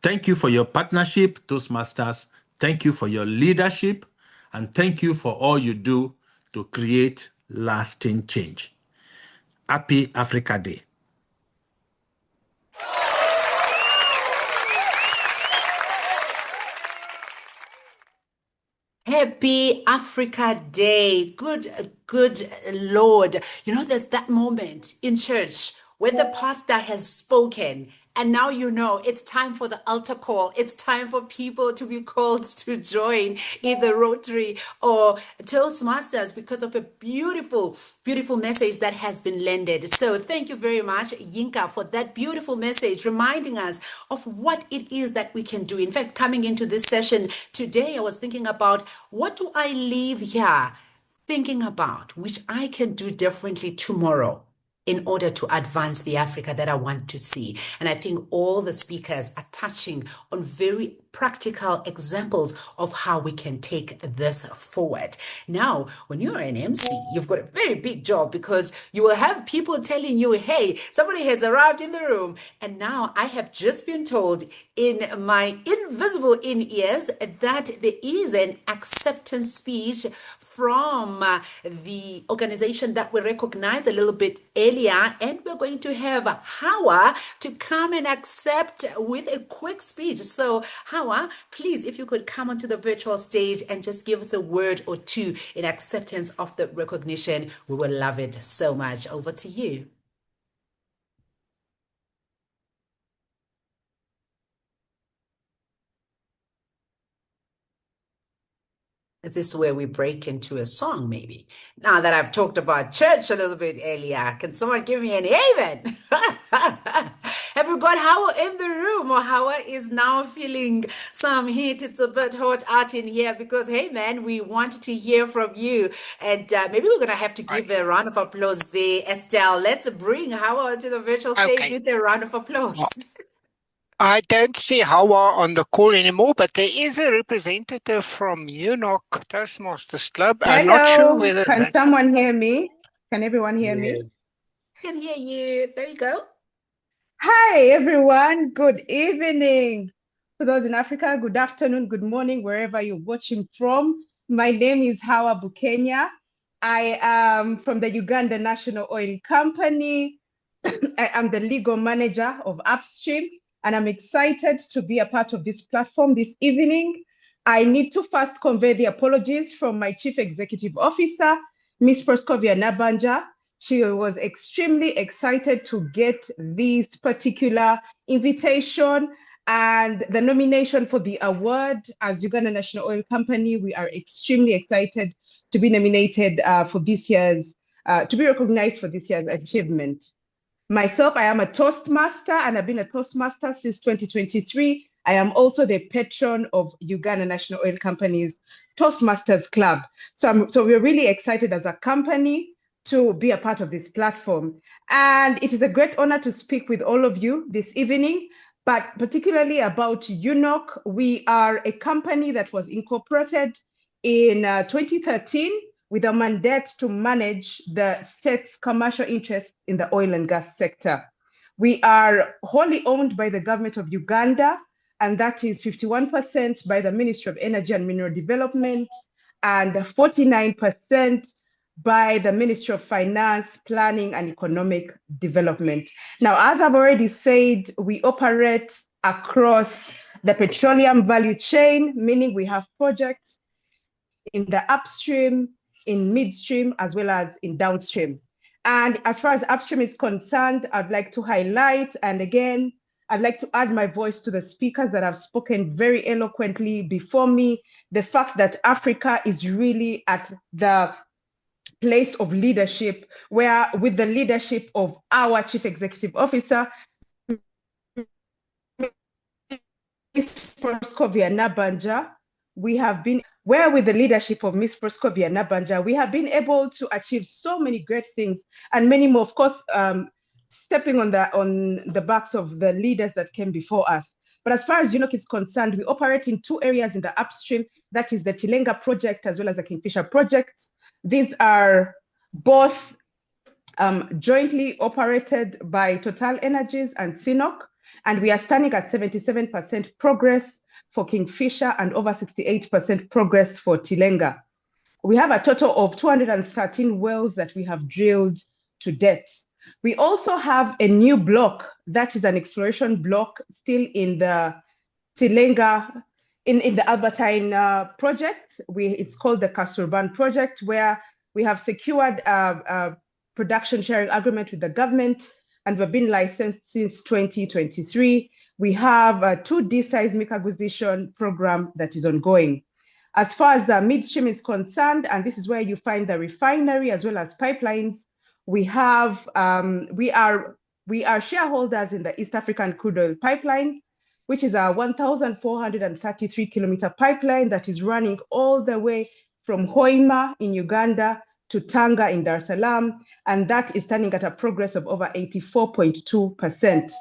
Speaker 6: Thank you for your partnership, Toastmasters. Thank you for your leadership, and thank you for all you do to create lasting change. Happy Africa Day.
Speaker 2: Happy Africa Day. Good Lord. You know, there's that moment in church where the pastor has spoken, and now you know it's time for the altar call. It's time for people to be called to join either Rotary or Toastmasters because of a beautiful, beautiful message that has been landed. So thank you very much, Yinka, for that beautiful message, reminding us of what it is that we can do. In fact, coming into this session today, I was thinking about what do I leave here thinking about, which I can do differently tomorrow in order to advance the Africa that I want to see. And I think all the speakers are touching on very practical examples of how we can take this forward. Now, when you're an MC, you've got a very big job because you will have people telling you, hey, somebody has arrived in the room. And now I have just been told in my invisible in-ears that there is an acceptance speech from the organization that we recognized a little bit earlier, and we're going to have Hawa to come and accept with a quick speech. So Hawa, please, if you could come onto the virtual stage and just give us a word or two in acceptance of the recognition, we will love it so much. Over to you. Is this where we break into a song, maybe? Now that I've talked about church a little bit earlier, can someone give me an amen? Have we got Hawa in the room, or Hawa is now feeling some heat? It's a bit hot out in here because, hey, man, we wanted to hear from you. And maybe we're going to have to give a round of applause there. Estelle, let's bring Hawa to the virtual stage
Speaker 7: Okay.
Speaker 2: with a round of applause.
Speaker 7: I don't see Hawa on the call anymore, but there is a representative from UNOC Toastmasters Club. I'm not sure
Speaker 8: Hello,
Speaker 7: whether
Speaker 8: can
Speaker 7: that.
Speaker 8: someone hear me? Can everyone hear me?
Speaker 6: Yes.
Speaker 2: I can hear you. There you go.
Speaker 8: Hi, everyone. Good evening. For those in Africa, good afternoon, good morning, wherever you're watching from. My name is Hawa Bukenya. I am from the Uganda National Oil Company. I am the legal manager of Upstream, and I'm excited to be a part of this platform this evening. I need to first convey the apologies from my Chief Executive Officer, Ms. Proskovia Nabanja. She was extremely excited to get this particular invitation and the nomination for the award. As Uganda National Oil Company, we are extremely excited to be nominated for this year's, to be recognized for this year's achievement. Myself, I am a Toastmaster, and I've been a Toastmaster since 2023. I am also the patron of Uganda National Oil Company's Toastmasters Club. So we're really excited as a company to be a part of this platform. And it is a great honor to speak with all of you this evening, but particularly about UNOC. We are a company that was incorporated in 2013 with a mandate to manage the state's commercial interests in the oil and gas sector. We are wholly owned by the government of Uganda, and that is 51% by the Ministry of Energy and Mineral Development and 49% by the Ministry of Finance, Planning and Economic Development. Now, as I've already said, we operate across the petroleum value chain, meaning we have projects in the upstream, in midstream, as well as in downstream. And as far as upstream is concerned, I'd like to highlight, and again, I'd like to add my voice to the speakers that have spoken very eloquently before me, the fact that Africa is really at the place of leadership, where with the leadership of our Chief Executive Officer, Ms. Proscovia Nabanja, we have been, where with the leadership of Ms. Proscovia Nabanja, we have been able to achieve so many great things and many more, of course, stepping on the backs of the leaders that came before us. But as far as UNOC is concerned, we operate in two areas in the upstream, that is the Tilenga project as well as the Kingfisher project. These are both jointly operated by Total Energies and CNOC, and we are standing at 77% progress for Kingfisher and over 68% progress for Tilenga. We have a total of 213 wells that we have drilled to date. We also have a new block that is an exploration block still in the Tilenga, in the Albertine project. It's called the Kasurban project, where we have secured a production sharing agreement with the government, and we've been licensed since 2023. We have a 2D seismic acquisition program that is ongoing. As far as the midstream is concerned, and this is where you find the refinery as well as pipelines, we have we are shareholders in the East African Crude Oil Pipeline, which is a 1,433 kilometer pipeline that is running all the way from Hoima in Uganda to Tanga in Dar es Salaam, and that is standing at a progress of over 84.2%.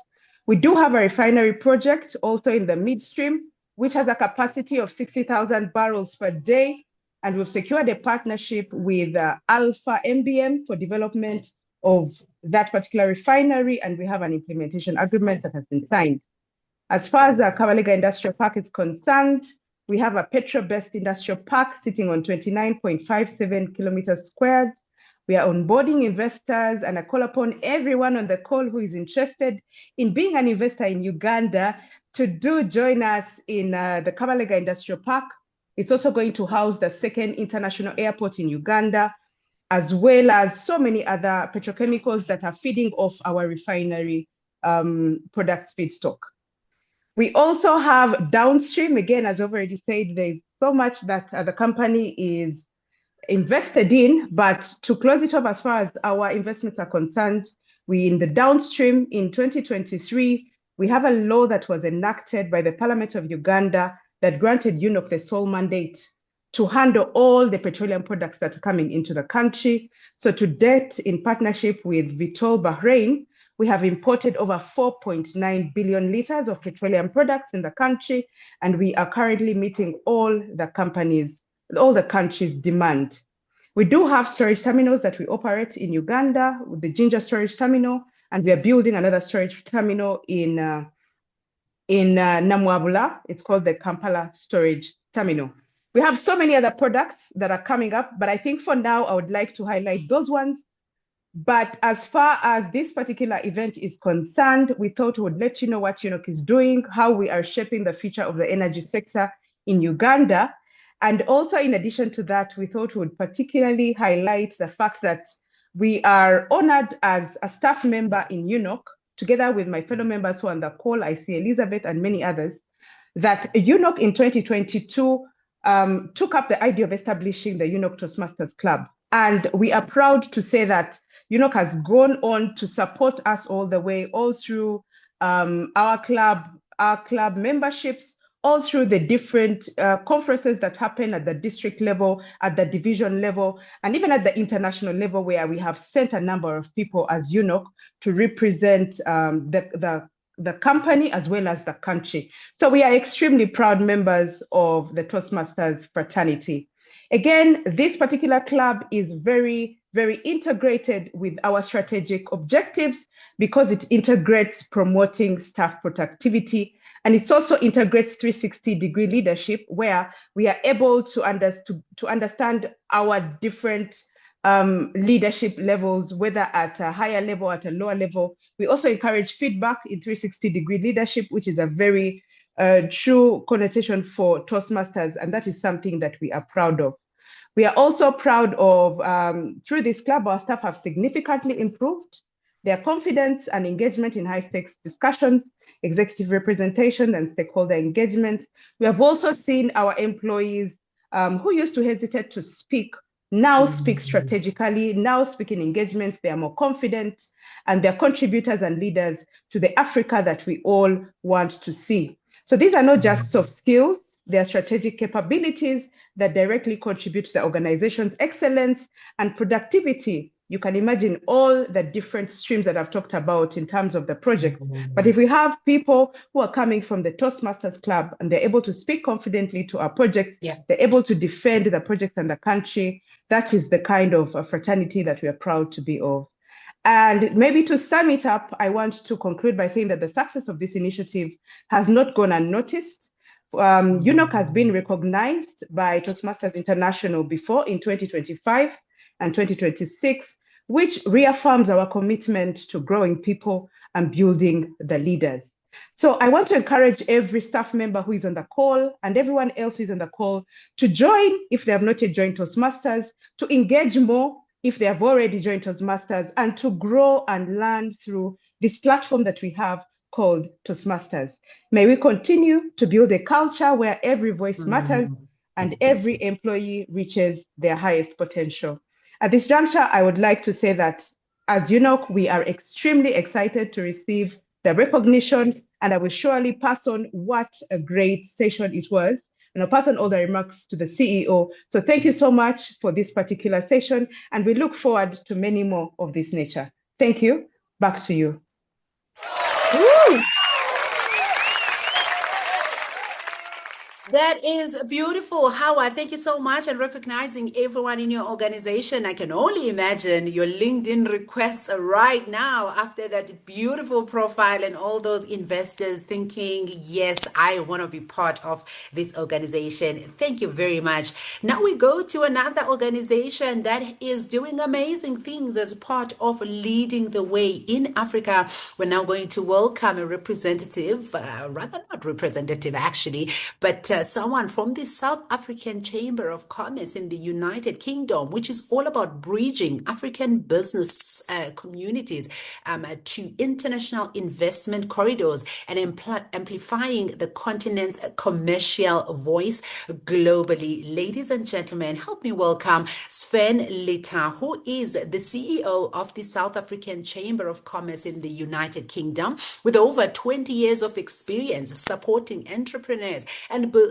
Speaker 8: We do have a refinery project also in the midstream, which has a capacity of 60,000 barrels per day, and we've secured a partnership with Alpha MBM for development of that particular refinery, and we have an implementation agreement that has been signed. As far as the Kabalega Industrial Park is concerned, we have a petrol-based industrial park sitting on 29.57 kilometers squared. We are onboarding investors, and I call upon everyone on the call who is interested in being an investor in Uganda to join us in the Kabalega Industrial Park. It's also going to house the second international airport in Uganda, as well as so many other petrochemicals that are feeding off our refinery product feedstock. We also have downstream, again, as I've already said, there's so much that the company is invested in, but to close it off as far as our investments are concerned, we in the downstream in 2023, we have a law that was enacted by the Parliament of Uganda that granted UNOC the sole mandate to handle all the petroleum products that are coming into the country. So to date, in partnership with Vitol Bahrain, we have imported over 4.9 billion liters of petroleum products in the country, and we are currently meeting all the country's demand. We do have storage terminals that we operate in Uganda, with the Jinja storage terminal, and we are building another storage terminal in Namwabula. It's called the Kampala Storage Terminal. We have so many other products that are coming up, but I think for now, I would like to highlight those ones. But as far as this particular event is concerned, we thought we would let you know what UNOC is doing, how we are shaping the future of the energy sector in Uganda. And also, in addition to that, we thought we would particularly highlight the fact that we are honored as a staff member in UNOC, together with my fellow members who are on the call, I see Elizabeth and many others, that UNOC in 2022 took up the idea of establishing the UNOC Toastmasters Club. And we are proud to say that UNOC has gone on to support us all the way, all through our club memberships, all through the different conferences that happen at the district level, at the division level, and even at the international level, where we have sent a number of people as UNOC to represent the company as well as the country. So we are extremely proud members of the Toastmasters fraternity. Again, this particular club is very, very integrated with our strategic objectives because it integrates promoting staff productivity, and it also integrates 360-degree leadership, where we are able to understand our different leadership levels, whether at a higher level, at a lower level. We also encourage feedback in 360-degree leadership, which is a very true connotation for Toastmasters, and that is something that we are proud of. We are also proud of, through this club, our staff have significantly improved their confidence and engagement in high-stakes discussions, executive representation, and stakeholder engagement. We have also seen our employees who used to hesitate to speak now speak strategically, now speak in engagements. They are more confident, and they're contributors and leaders to the Africa that we all want to see. So these are not just soft skills, they are strategic capabilities that directly contribute to the organization's excellence and productivity. You can imagine all the different streams that I've talked about in terms of the project. But if we have people who are coming from the Toastmasters Club and they're able to speak confidently to our projects, they're able to defend the projects and the country, that is the kind of fraternity that we are proud to be of. And maybe to sum it up, I want to conclude by saying that the success of this initiative has not gone unnoticed. UNOC has been recognized by Toastmasters International before in 2025 and 2026, which reaffirms our commitment to growing people and building the leaders. So I want to encourage every staff member who is on the call and everyone else who is on the call to join if they have not yet joined Toastmasters, to engage more if they have already joined Toastmasters, and to grow and learn through this platform that we have called Toastmasters. May we continue to build a culture where every voice matters and every employee reaches their highest potential. At this juncture, I would like to say that as you know, we are extremely excited to receive the recognition, and I will surely pass on what a great session it was. And I'll pass on all the remarks to the CEO. So thank you so much for this particular session, and we look forward to many more of this nature. Thank you. Back to you.
Speaker 2: Woo! That is beautiful, Howard. Thank you so much. And recognizing everyone in your organization. I can only imagine your LinkedIn requests right now after that beautiful profile and all those investors thinking, yes, I want to be part of this organization. Thank you very much. Now we go to another organization that is doing amazing things as part of leading the way in Africa. We're now going to welcome a representative, rather not representative actually, but someone from the South African Chamber of Commerce in the United Kingdom, which is all about bridging African business communities to international investment corridors and amplifying the continent's commercial voice globally. Ladies and gentlemen, help me welcome Sven Litter, who is the CEO of the South African Chamber of Commerce in the United Kingdom, with over 20 years of experience supporting entrepreneurs and building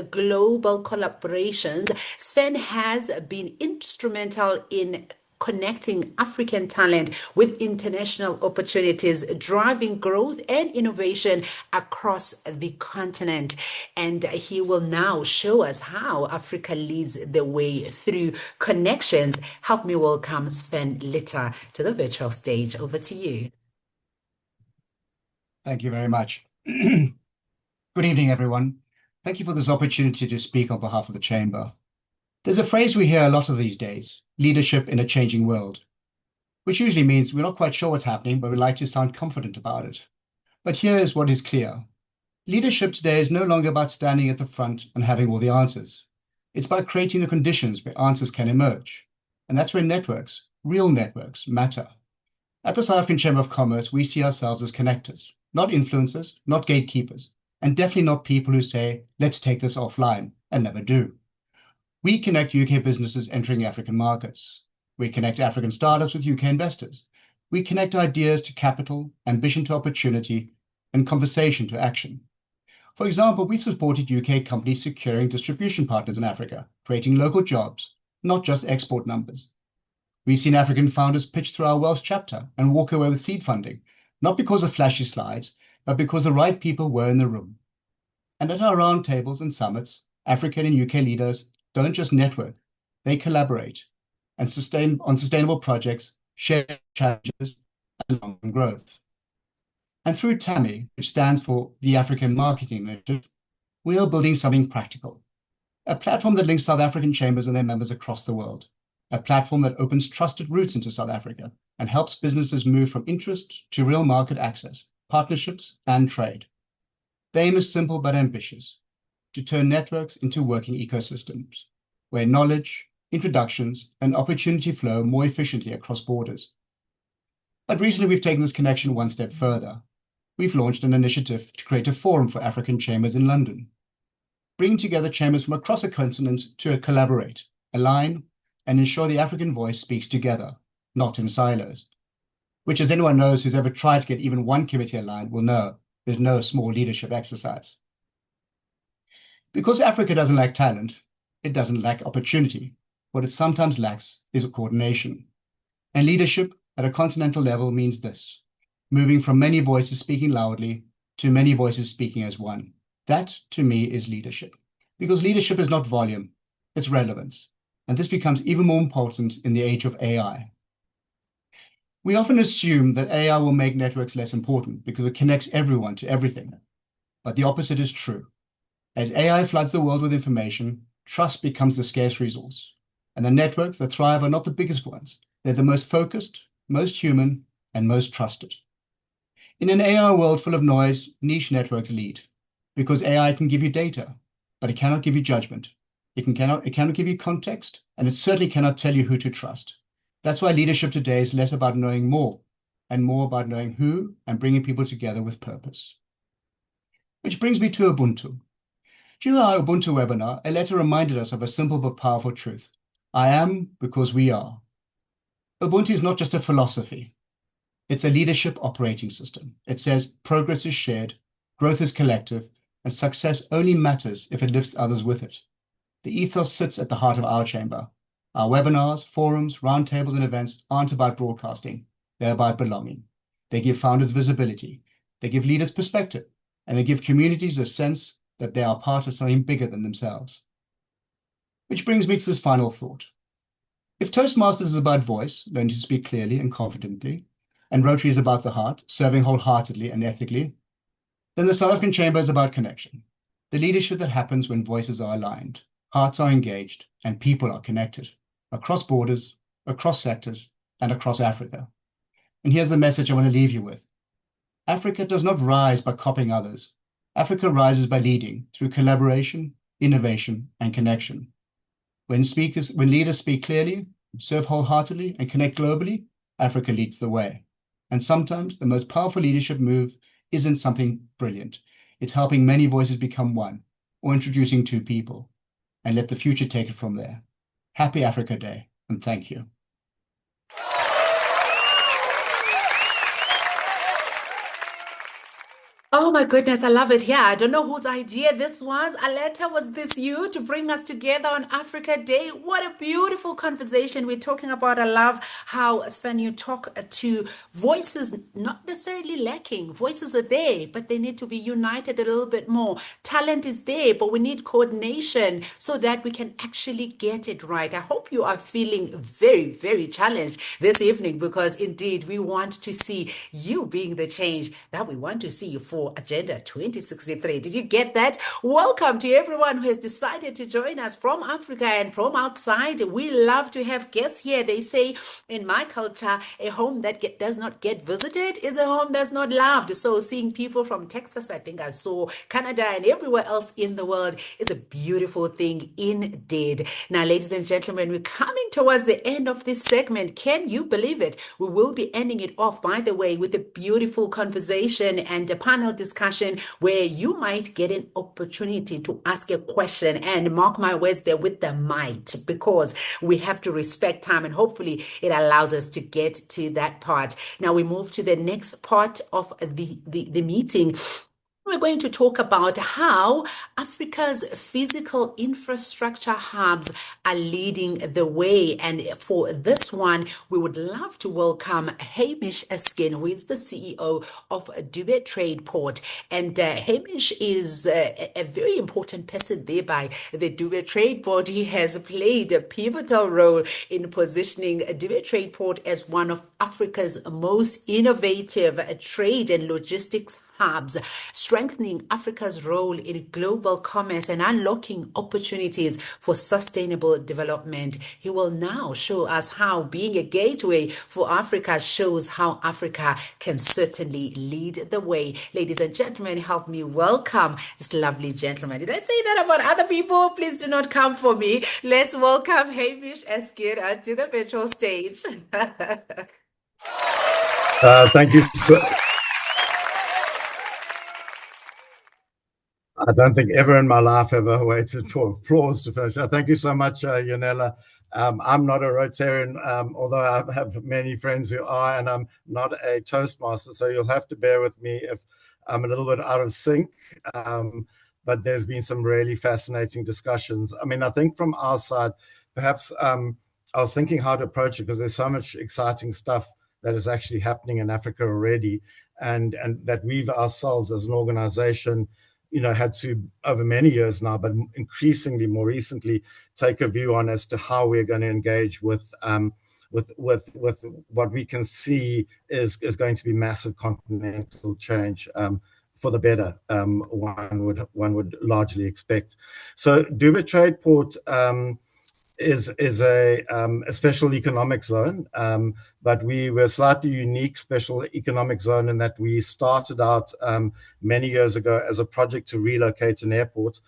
Speaker 2: global collaborations. Sven has been instrumental in connecting African talent with international opportunities, driving growth and innovation across the continent. And he will now show us how Africa leads the way through connections. Help me welcome Sven Litter to the virtual stage. Over to you.
Speaker 9: Thank you very much. Good evening, everyone. Thank you for this opportunity to speak on behalf of the Chamber. There's a phrase we hear a lot of these days, leadership in a changing world, which usually means we're not quite sure what's happening, but we like to sound confident about it. But here is what is clear. Leadership today is no longer about standing at the front and having all the answers. It's about creating the conditions where answers can emerge. And that's where networks, real networks, matter. At the South African Chamber of Commerce, we see ourselves as connectors, not influencers, not gatekeepers, and definitely not people who say, let's take this offline, and never do. We connect UK businesses entering African markets. We connect African startups with UK investors. We connect ideas to capital, ambition to opportunity, and conversation to action. For example, we've supported UK companies securing distribution partners in Africa, creating local jobs, not just export numbers. We've seen African founders pitch through our Wealth chapter and walk away with seed funding, not because of flashy slides, but because the right people were in the room. And at our roundtables and summits, African and UK leaders don't just network, they collaborate and on sustainable projects, share challenges, and long-term growth. And through TAMI, which stands for the African Marketing Initiative, we are building something practical, a platform that links South African chambers and their members across the world, a platform that opens trusted routes into South Africa and helps businesses move from interest to real market access, partnerships, and trade. The aim is simple but ambitious, to turn networks into working ecosystems, where knowledge, introductions, and opportunity flow more efficiently across borders. But recently, we've taken this connection one step further. We've launched an initiative to create a forum for African chambers in London, bringing together chambers from across the continent to collaborate, align, and ensure the African voice speaks together, not in silos. Which, as anyone knows who's ever tried to get even one committee aligned will know, there's no small leadership exercise. Because Africa doesn't lack talent, it doesn't lack opportunity. What it sometimes lacks is coordination. And leadership at a continental level means this: moving from many voices speaking loudly to many voices speaking as one. That, to me, is leadership. Because leadership is not volume, it's relevance. And this becomes even more important in the age of AI. We often assume that AI will make networks less important because it connects everyone to everything. But the opposite is true. As AI floods the world with information, trust becomes the scarce resource. And the networks that thrive are not the biggest ones. They're the most focused, most human, and most trusted. In an AI world full of noise, niche networks lead. Because AI can give you data, but it cannot give you judgment. It cannot give you context, and it certainly cannot tell you who to trust. That's why leadership today is less about knowing more and more about knowing who and bringing people together with purpose. Which brings me to Ubuntu. During our Ubuntu webinar, a letter reminded us of a simple but powerful truth. I am because we are. Ubuntu is not just a philosophy. It's a leadership operating system. It says progress is shared, growth is collective, and success only matters if it lifts others with it. The ethos sits at the heart of our chamber. Our webinars, forums, roundtables, and events aren't about broadcasting. They're about belonging. They give founders visibility. They give leaders perspective. And they give communities a sense that they are part of something bigger than themselves. Which brings me to this final thought. If Toastmasters is about voice, learning to speak clearly and confidently, and Rotary is about the heart, serving wholeheartedly and ethically, then the South African Chamber is about connection. The leadership that happens when voices are aligned, hearts are engaged, and people are connected across borders, across sectors, and across Africa. And here's the message I want to leave you with. Africa does not rise by copying others. Africa rises by leading through collaboration, innovation, and connection. When leaders speak clearly, serve wholeheartedly, and connect globally, Africa leads the way. And sometimes the most powerful leadership move isn't something brilliant. It's helping many voices become one, or introducing two people. And let the future take it from there. Happy Africa Day, and thank you.
Speaker 2: Oh my goodness, I love it. Yeah, I don't know whose idea this was. Aletta, was this you to bring us together on Africa Day? What a beautiful conversation we're talking about. I love how, Sven, you talk to voices not necessarily lacking. Voices are there, but they need to be united a little bit more. Talent is there, but we need coordination so that we can actually get it right. I hope you are feeling very, very challenged this evening because indeed we want to see you being the change that we want to see for Agenda 2063. Did you get that? Welcome to everyone who has decided to join us from Africa and from outside. We love to have guests here. They say in my culture, a home that does not get visited is a home that's not loved. So seeing people from Texas, I think I saw Canada and everywhere else in the world is a beautiful thing indeed. Now, ladies and gentlemen, we're coming towards the end of this segment. Can you believe it? We will be ending it off, by the way, with a beautiful conversation and a panel discussion where you might get an opportunity to ask a question, and mark my words there with the might, because we have to respect time, and hopefully it allows us to get to that part. Now we move to the next part of the meeting. We're going to talk about how Africa's physical infrastructure hubs are leading the way. And for this one, we would love to welcome Hamish Erskine, who is the CEO of Dube Trade Port. And Hamish is a very important person thereby. The Dube Trade Port, he has played a pivotal role in positioning Dube Trade Port as one of Africa's most innovative trade and logistics hubs, strengthening Africa's role in global commerce and unlocking opportunities for sustainable development. He will now show us how being a gateway for Africa shows how Africa can certainly lead the way. Ladies and gentlemen, help me welcome this lovely gentleman. Did I say that about other people? Please do not come for me. Let's welcome Hamish Erskine to the virtual stage.
Speaker 10: Thank you so I don't think ever in my life have I waited for applause to finish. Thank you so much, Yanela. I'm not a Rotarian, although I have many friends who are, and I'm not a Toastmaster, so you'll have to bear with me if I'm a little bit out of sync. But there's been some really fascinating discussions. I mean, I think from our side, perhaps I was thinking how to approach it because there's so much exciting stuff that is actually happening in Africa already, and that we've ourselves as an organization, had to over many years now, but increasingly more recently, take a view on as to how we're going to engage with what we can see is going to be massive continental change. For the better, one would largely expect. So Dubai Trade Port is a special economic zone, but we were a slightly unique special economic zone in that we started out many years ago as a project to relocate an airport,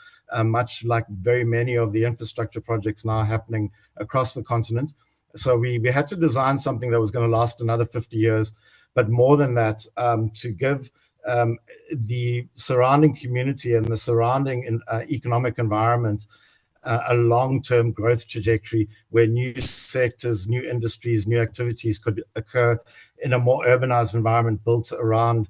Speaker 10: much like very many of the infrastructure projects now happening across the continent. So we had to design something that was going to last another 50 years, but more than that, to give the surrounding community and the surrounding economic environment a long-term growth trajectory where new sectors, new industries, new activities could occur in a more urbanized environment built around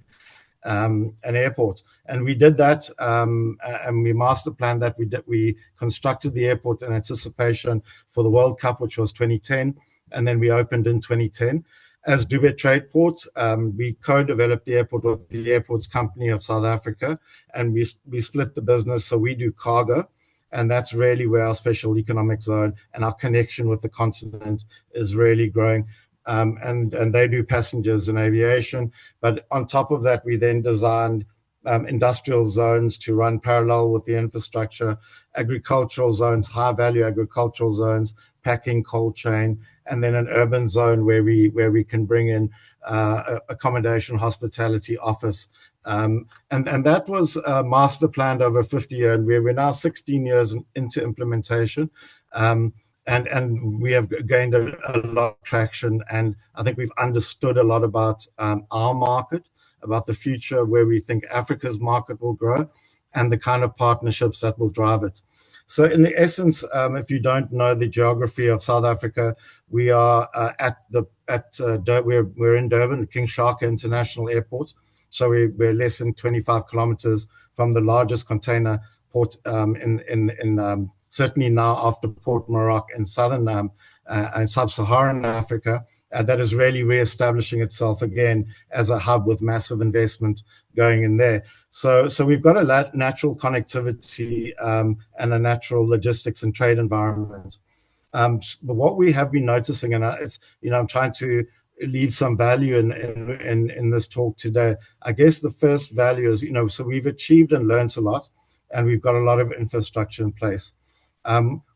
Speaker 10: an airport. And we did that, and we master planned that. We constructed the airport in anticipation for the World Cup, which was 2010, and then we opened in 2010. As Dubai Trade Port, we co-developed the airport with the Airports Company of South Africa, and we split the business. So we do cargo, and that's really where our special economic zone and our connection with the continent is really growing. And they do passengers and aviation. But on top of that, we then designed industrial zones to run parallel with the infrastructure, agricultural zones, high value agricultural zones, packing, cold chain, and then an urban zone where we can bring in accommodation, hospitality, office. And that was master planned over 50 years, and we're now 16 years into implementation. And we have gained a lot of traction, and I think we've understood a lot about our market, about the future, where we think Africa's market will grow, and the kind of partnerships that will drive it. So in the essence, if you don't know the geography of South Africa, we are we're in Durban, King Shaka International Airport. So we're less than 25 kilometers from the largest container port in certainly now after Port Morocco in southern and sub-Saharan Africa. That is really re-establishing itself again as a hub with massive investment going in there. So we've got a natural connectivity and a natural logistics and trade environment. But what we have been noticing, and it's I'm trying to leave some value in this talk today. I guess the first value is so we've achieved and learned a lot, and we've got a lot of infrastructure in place.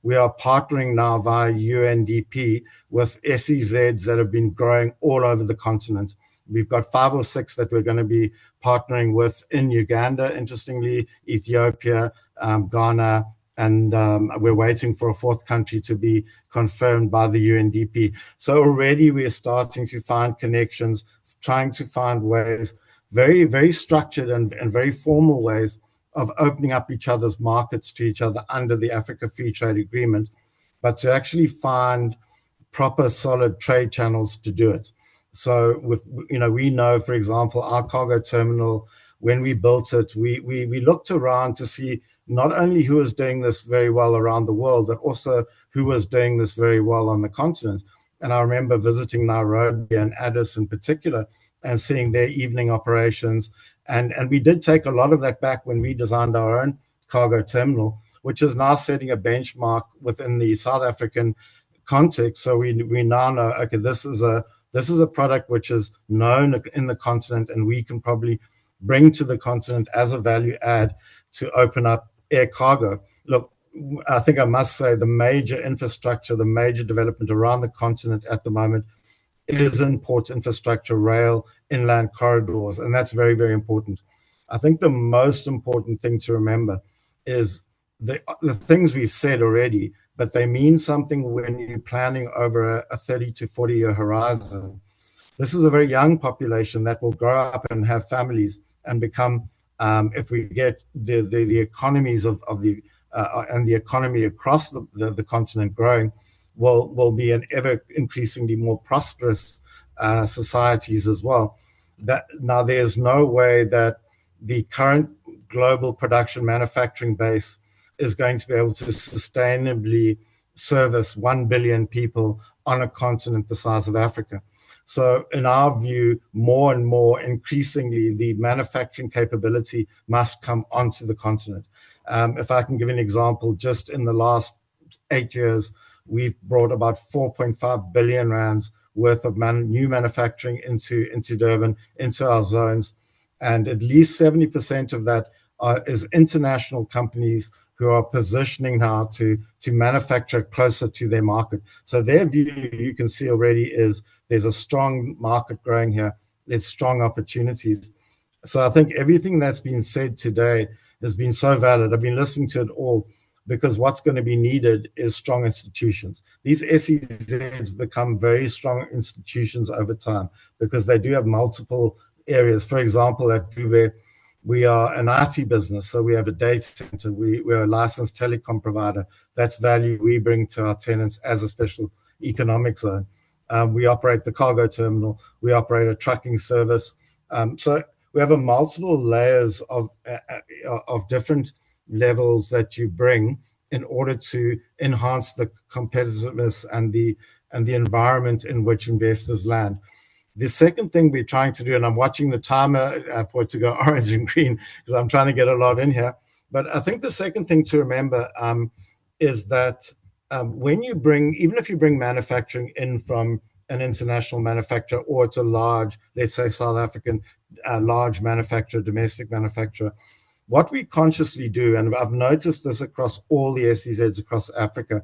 Speaker 10: We are partnering now via UNDP with SEZs that have been growing all over the continent. We've got 5 or 6 that we're going to be partnering with in Uganda, interestingly, Ethiopia, Ghana, and we're waiting for a 4th country to be confirmed by the UNDP. So already we are starting to find connections, trying to find ways, very, very structured and very formal ways of opening up each other's markets to each other under the Africa Free Trade Agreement, but to actually find proper, solid trade channels to do it. So we know, for example, our cargo terminal, when we built it, we looked around to see not only who was doing this very well around the world, but also who was doing this very well on the continent. And I remember visiting Nairobi and Addis in particular and seeing their evening operations. And we did take a lot of that back when we designed our own cargo terminal, which is now setting a benchmark within the South African context. So we now know, okay, this is a product which is known in the continent, and we can probably bring to the continent as a value add to open up air cargo. Look, I think I must say the major infrastructure, the major development around the continent at the moment is in port infrastructure, rail, inland corridors, and that's very, very important. I think the most important thing to remember is the things we've said already, but they mean something when you're planning over a 30 to 40 year horizon. This is a very young population that will grow up and have families and become if we get the economies of the and the economy across the continent growing, will be an ever increasingly more prosperous societies as well. That now there's no way that the current global production manufacturing base is going to be able to sustainably service 1 billion people on a continent the size of Africa. So in our view, more and more increasingly, the manufacturing capability must come onto the continent. If I can give an example, just in the last 8 years, we've brought about 4.5 billion rands worth of new manufacturing into Durban, into our zones. And at least 70% of that is international companies who are positioning now to manufacture closer to their market. So their view, you can see already, is there's a strong market growing here. There's strong opportunities. So I think everything that's been said today has been so valid. I've been listening to it all, because what's going to be needed is strong institutions. These SEZs become very strong institutions over time because they do have multiple areas. For example, at Dube, we are an IT business, so we have a data center. We're a licensed telecom provider. That's value we bring to our tenants as a special economic zone. We operate the cargo terminal. We operate a trucking service. So we have a multiple layers of different levels that you bring in order to enhance the competitiveness and the environment in which investors land. The second thing we're trying to do, and I'm watching the timer for it to go orange and green because I'm trying to get a lot in here. But I think the second thing to remember is that when you bring, even if you bring manufacturing in from an international manufacturer, or it's a large, let's say South African, large manufacturer, domestic manufacturer, what we consciously do, and I've noticed this across all the SEZs across Africa,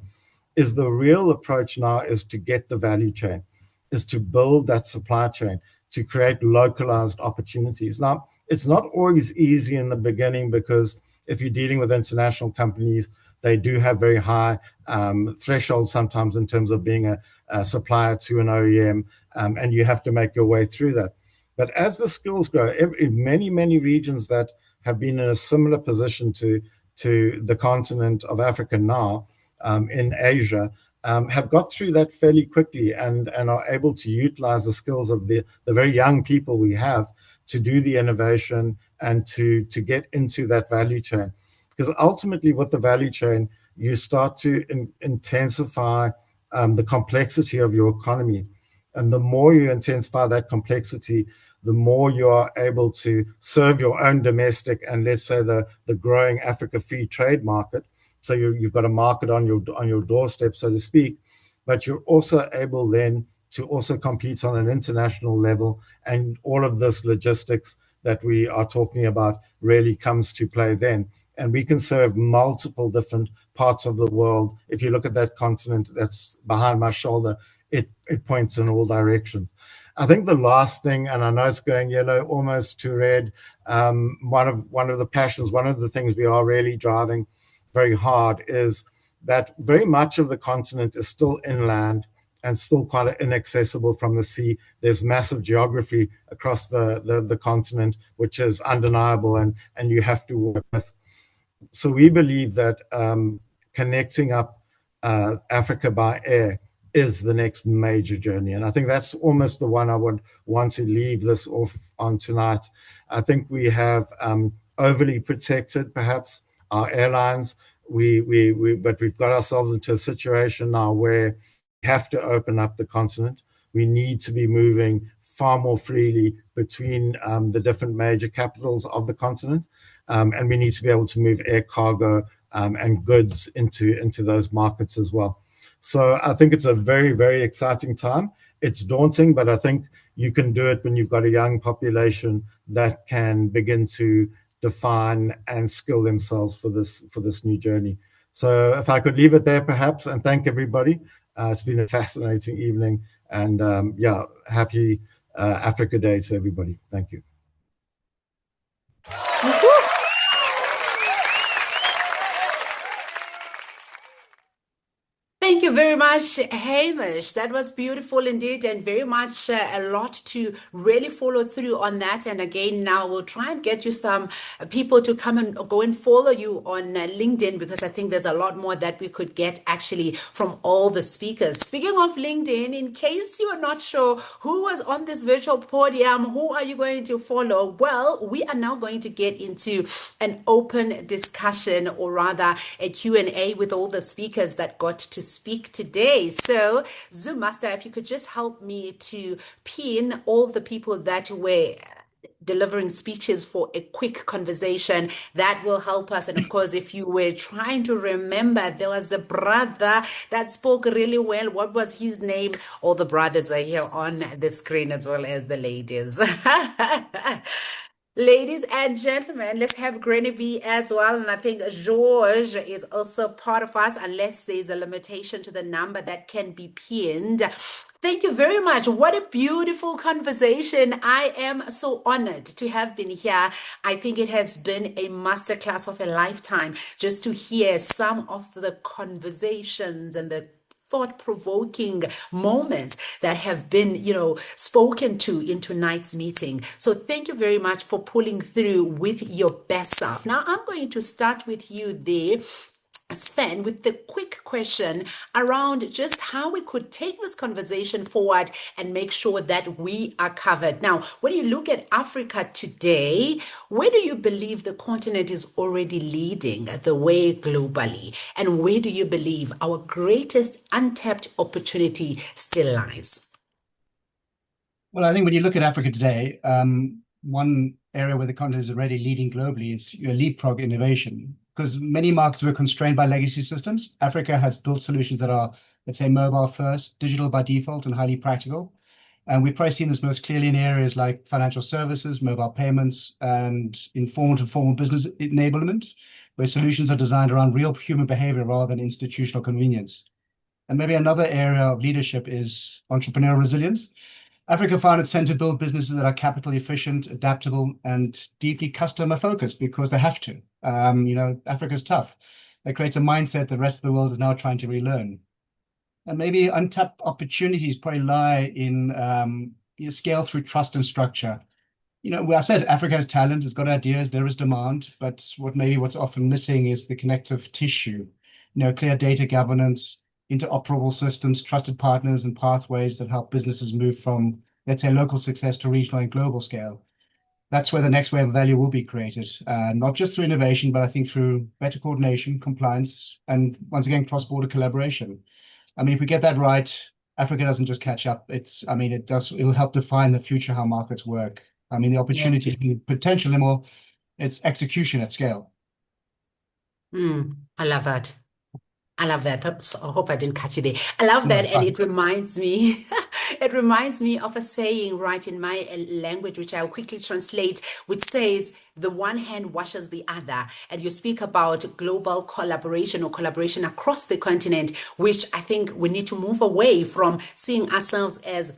Speaker 10: is the real approach now is to get the value chain, is to build that supply chain, to create localized opportunities. Now, it's not always easy in the beginning because if you're dealing with international companies, they do have very high thresholds sometimes in terms of being a supplier to an OEM, and you have to make your way through that. But as the skills grow, many regions that have been in a similar position to the continent of Africa now, in Asia, have got through that fairly quickly and are able to utilize the skills of the very young people we have to do the innovation and to get into that value chain. Because ultimately with the value chain, you start to intensify the complexity of your economy. And the more you intensify that complexity, the more you are able to serve your own domestic and, let's say, the growing Africa free trade market. So you've got a market on your doorstep, so to speak, but you're also able then to also compete on an international level, and all of this logistics that we are talking about really comes to play then. And we can serve multiple different parts of the world. If you look at that continent that's behind my shoulder, it points in all directions. I think the last thing, and I know it's going yellow almost to red, one of the passions, one of the things we are really driving very hard is that very much of the continent is still inland and still quite inaccessible from the sea. There's massive geography across the continent, which is undeniable, and you have to work with. So we believe that connecting up Africa by air is the next major journey. And I think that's almost the one I would want to leave this off on tonight. I think we have overly protected, perhaps, our airlines. But we've got ourselves into a situation now where we have to open up the continent. We need to be moving far more freely between the different major capitals of the continent. And we need to be able to move air cargo and goods into those markets as well. So I think it's a very, very exciting time. It's daunting, but I think you can do it when you've got a young population that can begin to define and skill themselves for this new journey. So if I could leave it there, perhaps, and thank everybody. It's been a fascinating evening, and happy Africa Day to everybody. Thank you.
Speaker 2: Thank you very much, Hamish. That was beautiful indeed, and very much a lot to really follow through on that. And again, now we'll try and get you some people to come and go and follow you on LinkedIn, because I think there's a lot more that we could get actually from all the speakers. Speaking of LinkedIn, in case you are not sure who was on this virtual podium, who are you going to follow? Well, we are now going to get into an open discussion, or rather a Q&A with all the speakers that got to speak today. So, Zoom Master, if you could just help me to pin all the people that were delivering speeches for a quick conversation, that will help us. And of course, if you were trying to remember, there was a brother that spoke really well. What was his name? All the brothers are here on the screen, as well as the ladies. Ladies and gentlemen, let's have Granny B as well. And I think George is also part of us, unless there's a limitation to the number that can be pinned. Thank you very much. What a beautiful conversation. I am so honored to have been here. I think it has been a masterclass of a lifetime, just to hear some of the conversations and the thought-provoking moments that have been, spoken to in tonight's meeting. So thank you very much for pulling through with your best self. Now I'm going to start with you there, Sven, with the quick question around just how we could take this conversation forward and make sure that we are covered. Now, when you look at Africa today, where do you believe the continent is already leading the way globally? And where do you believe our greatest untapped opportunity still lies?
Speaker 9: Well, I think when you look at Africa today, one area where the continent is already leading globally is your leapfrog innovation, because many markets were constrained by legacy systems. Africa has built solutions that are, let's say, mobile first, digital by default, and highly practical. And we've probably seen this most clearly in areas like financial services, mobile payments, and informal to formal business enablement, where solutions are designed around real human behavior rather than institutional convenience. And maybe another area of leadership is entrepreneurial resilience. Africa founders tend to build businesses that are capital efficient, adaptable, and deeply customer focused because they have to. Africa's tough. That creates a mindset the rest of the world is now trying to relearn. And maybe untapped opportunities probably lie in scale through trust and structure. I said Africa has talent, it's got ideas, there is demand, but what's often missing is the connective tissue. Clear data governance, interoperable systems, trusted partners, and pathways that help businesses move from, let's say, local success to regional and global scale. That's where the next wave of value will be created, not just through innovation, but I think through better coordination, compliance, and once again, cross-border collaboration. I mean, if we get that right, Africa doesn't just catch up. It'll help define the future, how markets work. I mean, the opportunity, the potential, and more, it's execution at scale.
Speaker 2: I love that. I love that. I hope I didn't catch you there. I love that, and it reminds me, it reminds me of a saying right in my language, which I'll quickly translate, which says, "The one hand washes the other." And you speak about global collaboration or collaboration across the continent, which I think we need to move away from seeing ourselves as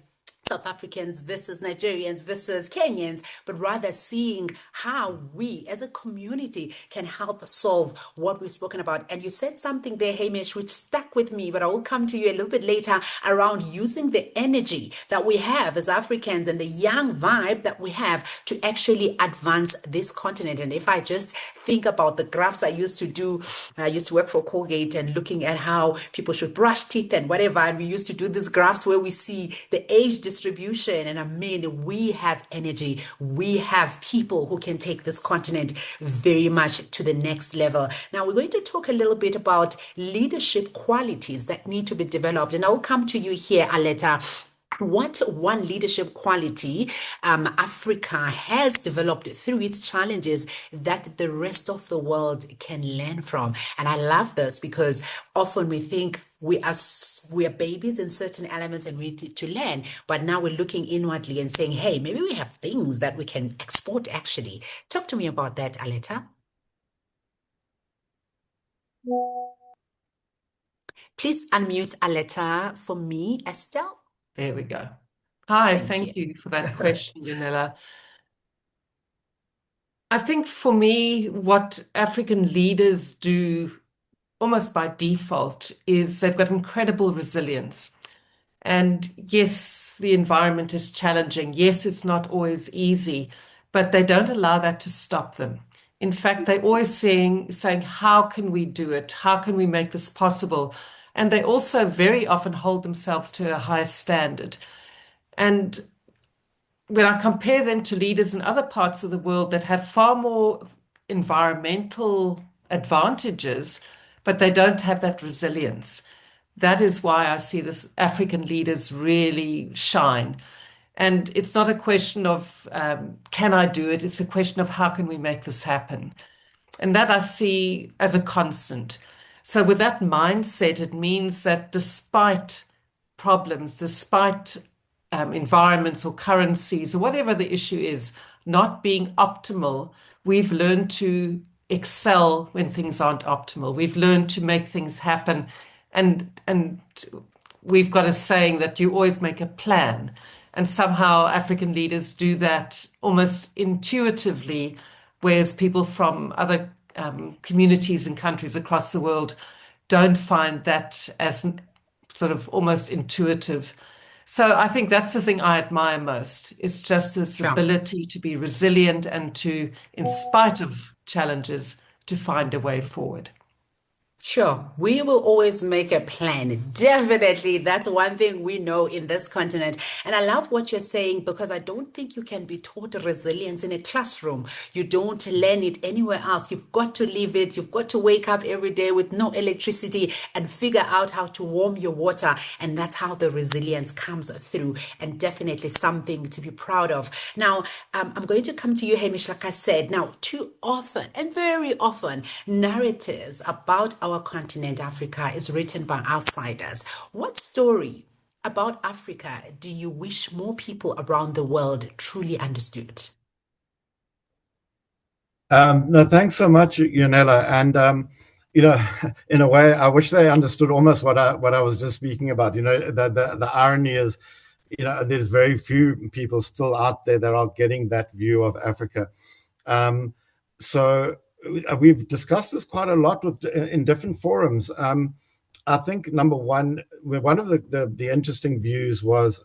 Speaker 2: South Africans versus Nigerians versus Kenyans, but rather seeing how we as a community can help solve what we've spoken about. And you said something there, Hamish, which stuck with me, but I will come to you a little bit later, around using the energy that we have as Africans and the young vibe that we have to actually advance this continent. And if I just think about the graphs I used to do, I used to work for Colgate, and looking at how people should brush teeth and whatever, and we used to do these graphs where we see the age distribution. And I mean, we have energy. We have people who can take this continent very much to the next level. Now, we're going to talk a little bit about leadership qualities that need to be developed. And I'll come to you here, Aletta. What one leadership quality Africa has developed through its challenges that the rest of the world can learn from? And I love this because often we think we are babies in certain elements and we need to learn, but now we're looking inwardly and saying, hey, maybe we have things that we can export actually. Talk to me about that, Aletta. Please unmute Aletta for me, Estelle.
Speaker 3: There we go. Hi,
Speaker 2: Thank
Speaker 3: thank you for that question, Yanela. I think for me, what African leaders do almost by default is they've got incredible resilience. And yes, the environment is challenging. Yes, it's not always easy, but they don't allow that to stop them. In fact, they're always saying, how can we do it? How can we make this possible? And they also very often hold themselves to a higher standard. And when I compare them to leaders in other parts of the world that have far more environmental advantages, but they don't have that resilience, that is why I see this African leaders really shine. And it's not a question of can I do it? It's a question of how can we make this happen? And that I see as a constant. So with that mindset, it means that despite problems, despite environments or currencies or whatever the issue is, not being optimal, we've learned to excel when things aren't optimal. We've learned to make things happen. And we've got a saying that you always make a plan. And somehow African leaders do that almost intuitively, whereas people from other communities and countries across the world don't find that as sort of almost intuitive. So I think that's the thing I admire most, is just this
Speaker 2: Sure.
Speaker 3: ability to be resilient and to, in spite of challenges, to find a way forward.
Speaker 2: Sure, we will always make a plan. Definitely. That's one thing we know in this continent. And I love what you're saying because I don't think you can be taught resilience in a classroom. You don't learn it anywhere else. You've got to live it. You've got to wake up every day with no electricity and figure out how to warm your water. And that's how the resilience comes through, and definitely something to be proud of. Now, I'm going to come to you, Hamish, like I said. Now, too often and very often, narratives about our continent, Africa, is written by outsiders. What story about Africa do you wish more people around the world truly understood?
Speaker 10: No, thanks so much, Yonela. And in a way, I wish they understood almost what I was just speaking about. The irony is, there's very few people still out there that are getting that view of Africa. So we've discussed this quite a lot in different forums. I think number one of the interesting views was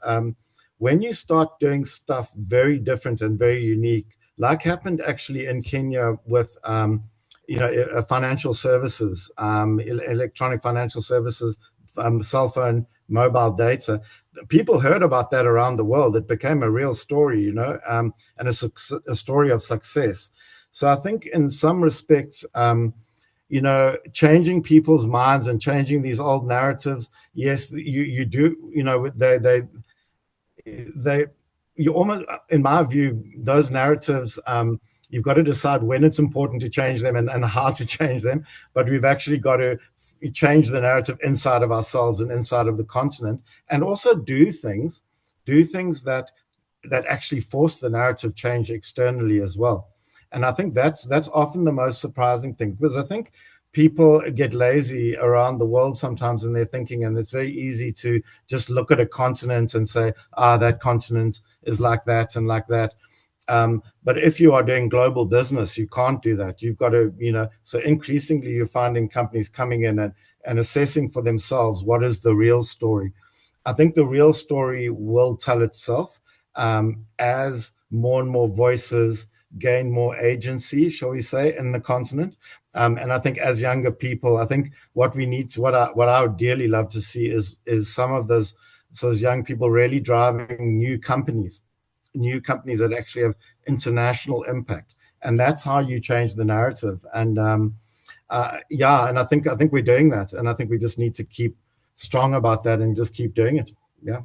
Speaker 10: when you start doing stuff very different and very unique, like happened actually in Kenya with financial services, electronic financial services, cell phone, mobile data. People heard about that around the world. It became a real story, and a story of success. So I think in some respects, changing people's minds and changing these old narratives, yes, you do, you almost, in my view, those narratives, you've got to decide when it's important to change them and how to change them. But we've actually got to change the narrative inside of ourselves and inside of the continent, and also do things that actually force the narrative change externally as well. And I think that's often the most surprising thing, because I think people get lazy around the world sometimes in their thinking, and it's very easy to just look at a continent and say, that continent is like that and like that. But if you are doing global business, you can't do that. You've got to, so increasingly you're finding companies coming in and assessing for themselves what is the real story. I think the real story will tell itself as more and more voices gain more agency, shall we say, in the continent. And I think as younger people, I think what we need to, what I would dearly love to see is some of those young people really driving new companies that actually have international impact. And that's how you change the narrative. And and I think we're doing that. And I think we just need to keep strong about that and just keep doing it. Yeah.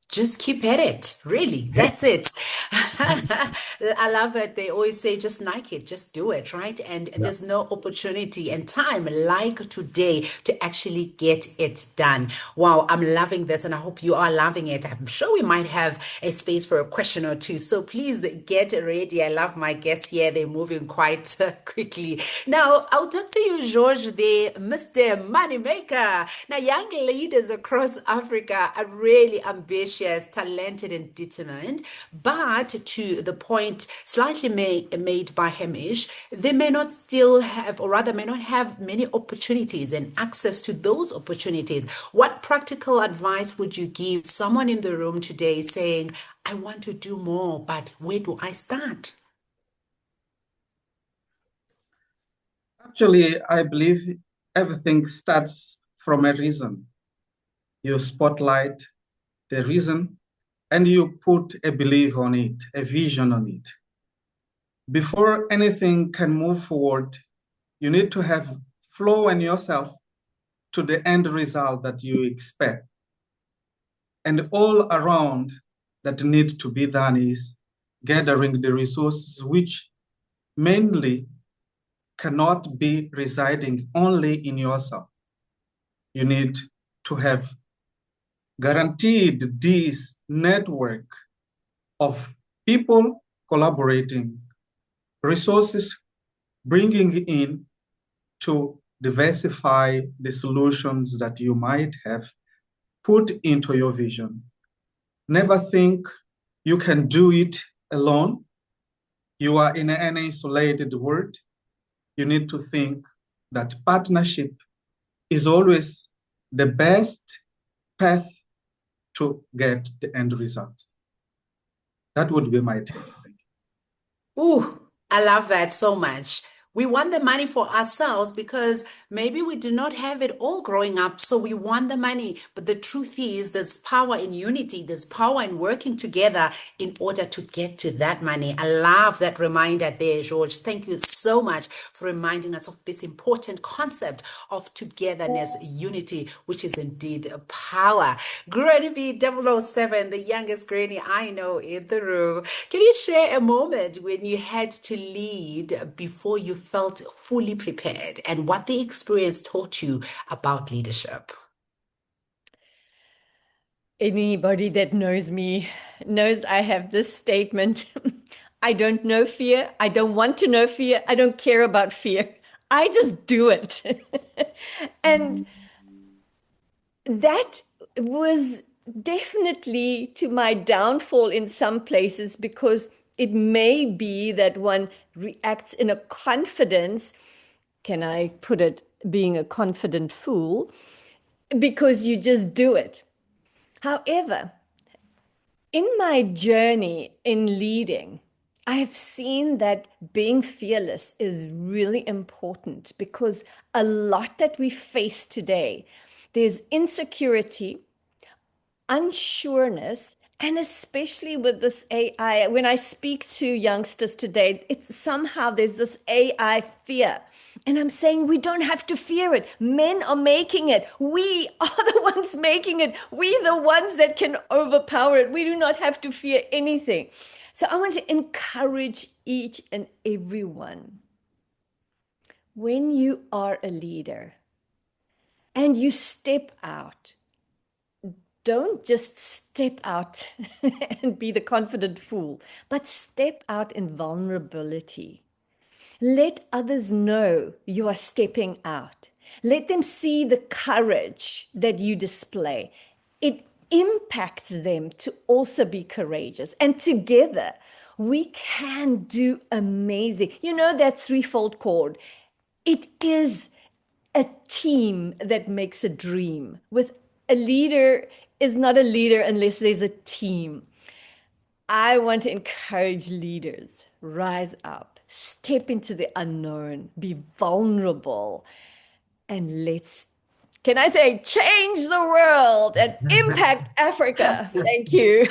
Speaker 2: Just keep at it. Really, that's it. I love it. They always say, just Nike it, just do it, right? And there's no opportunity and time like today to actually get it done. Wow, I'm loving this, and I hope you are loving it. I'm sure we might have a space for a question or two. So please get ready. I love my guests here. They're moving quite quickly. Now, I'll talk to you, George, the Mr. Moneymaker. Now, young leaders across Africa are really ambitious, talented, and determined. But to the point slightly made by Hamish, they may not still have, or rather may not have many opportunities and access to those opportunities. What practical advice would you give someone in the room today saying, I want to do more, but where do I start?
Speaker 5: Actually, I believe everything starts from a reason. You spotlight the reason and you put a belief on it, a vision on it. Before anything can move forward, you need to have flow in yourself to the end result that you expect. And all around that need to be done is gathering the resources which mainly cannot be residing only in yourself. You need to have guaranteed this network of people collaborating, resources bringing in to diversify the solutions that you might have put into your vision. Never think you can do it alone. You are in an isolated world. You need to think that partnership is always the best path to get the end results. That would be my take.
Speaker 2: Ooh, I love that so much. We want the money for ourselves because maybe we did not have it all growing up, so we want the money. But the truth is, there's power in unity, there's power in working together in order to get to that money. I love that reminder there, George. Thank you so much for reminding us of this important concept of togetherness, unity, which is indeed a power. Granny B007, the youngest granny I know in the room. Can you share a moment when you had to lead before you felt fully prepared and what the experience taught you about leadership?
Speaker 4: Anybody that knows me knows I have this statement. I don't know fear. I don't want to know fear. I don't care about fear. I just do it. And that was definitely to my downfall in some places, because it may be that one reacts in a confidence, can I put it, being a confident fool, because you just do it. However, in my journey in leading, I have seen that being fearless is really important, because a lot that we face today, there's insecurity, unsureness, and especially with this AI. When I speak to youngsters today, it's somehow there's this AI fear. And I'm saying we don't have to fear it. Men are making it. We are the ones making it. We the ones that can overpower it. We do not have to fear anything. So I want to encourage each and every one. When you are a leader and you step out, don't just step out and be the confident fool, but step out in vulnerability. Let others know you are stepping out. Let them see the courage that you display. It impacts them to also be courageous. And together, we can do amazing. You know that threefold cord. It is a team that makes a dream. With a leader is not a leader unless there's a team. I want to encourage leaders, rise up, step into the unknown, be vulnerable, and let's, can I say, change the world and impact Africa. Thank you.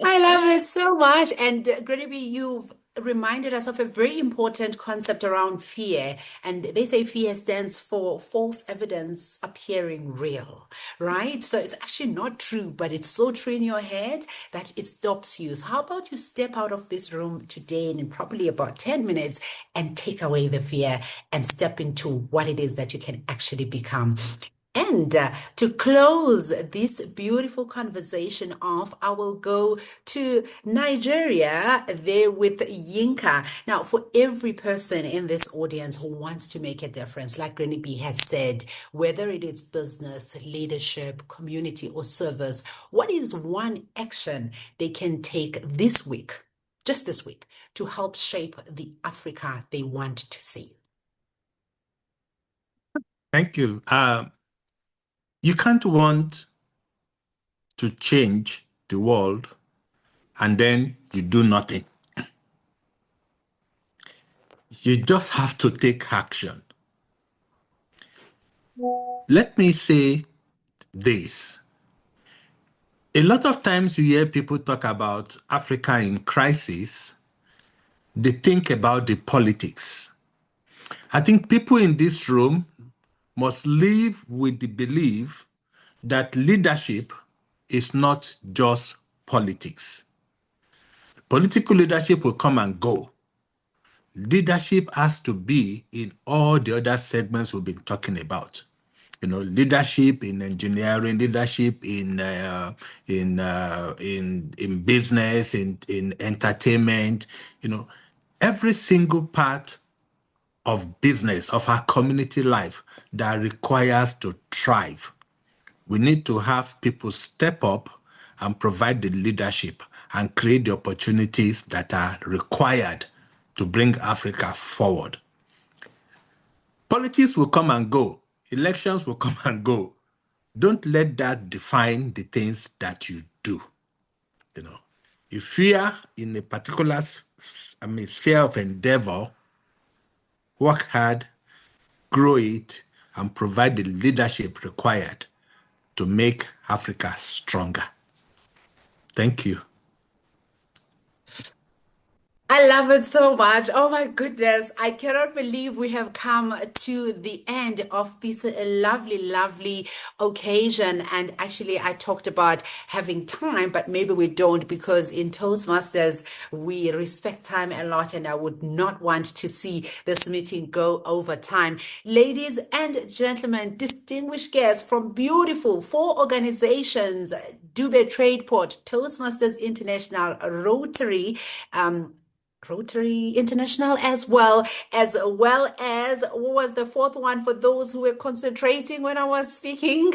Speaker 2: I love it so much. And Grady, you've reminded us of a very important concept around fear. And they say fear stands for false evidence appearing real, right? So it's actually not true, but it's so true in your head that it stops you. So how about you step out of this room today in probably about 10 minutes and take away the fear and step into what it is that you can actually become? And to close this beautiful conversation off, I will go to Nigeria there with Yinka. Now, for every person in this audience who wants to make a difference, like Granny B has said, whether it is business, leadership, community, or service, what is one action they can take this week, just this week, to help shape the Africa they want to see?
Speaker 6: Thank you. You can't want to change the world and then you do nothing. You just have to take action. Let me say this. A lot of times you hear people talk about Africa in crisis, they think about the politics. I think people in this room must live with the belief that leadership is not just politics. Political leadership will come and go. Leadership has to be in all the other segments we've been talking about. Leadership in engineering, leadership in business, in entertainment. Every single part of business, of our community life that requires to thrive. We need to have people step up and provide the leadership and create the opportunities that are required to bring Africa forward. Politics will come and go. Elections will come and go. Don't let that define the things that you do. If you are in a particular sphere of endeavor, work hard, grow it, and provide the leadership required to make Africa stronger. Thank you.
Speaker 2: I love it so much. Oh my goodness. I cannot believe we have come to the end of this lovely, lovely occasion. And actually, I talked about having time, but maybe we don't, because in Toastmasters, we respect time a lot. And I would not want to see this meeting go over time. Ladies and gentlemen, distinguished guests from beautiful 4 organizations, Dubai Tradeport, Toastmasters International, Rotary International, as well as what was the 4th one for those who were concentrating when I was speaking?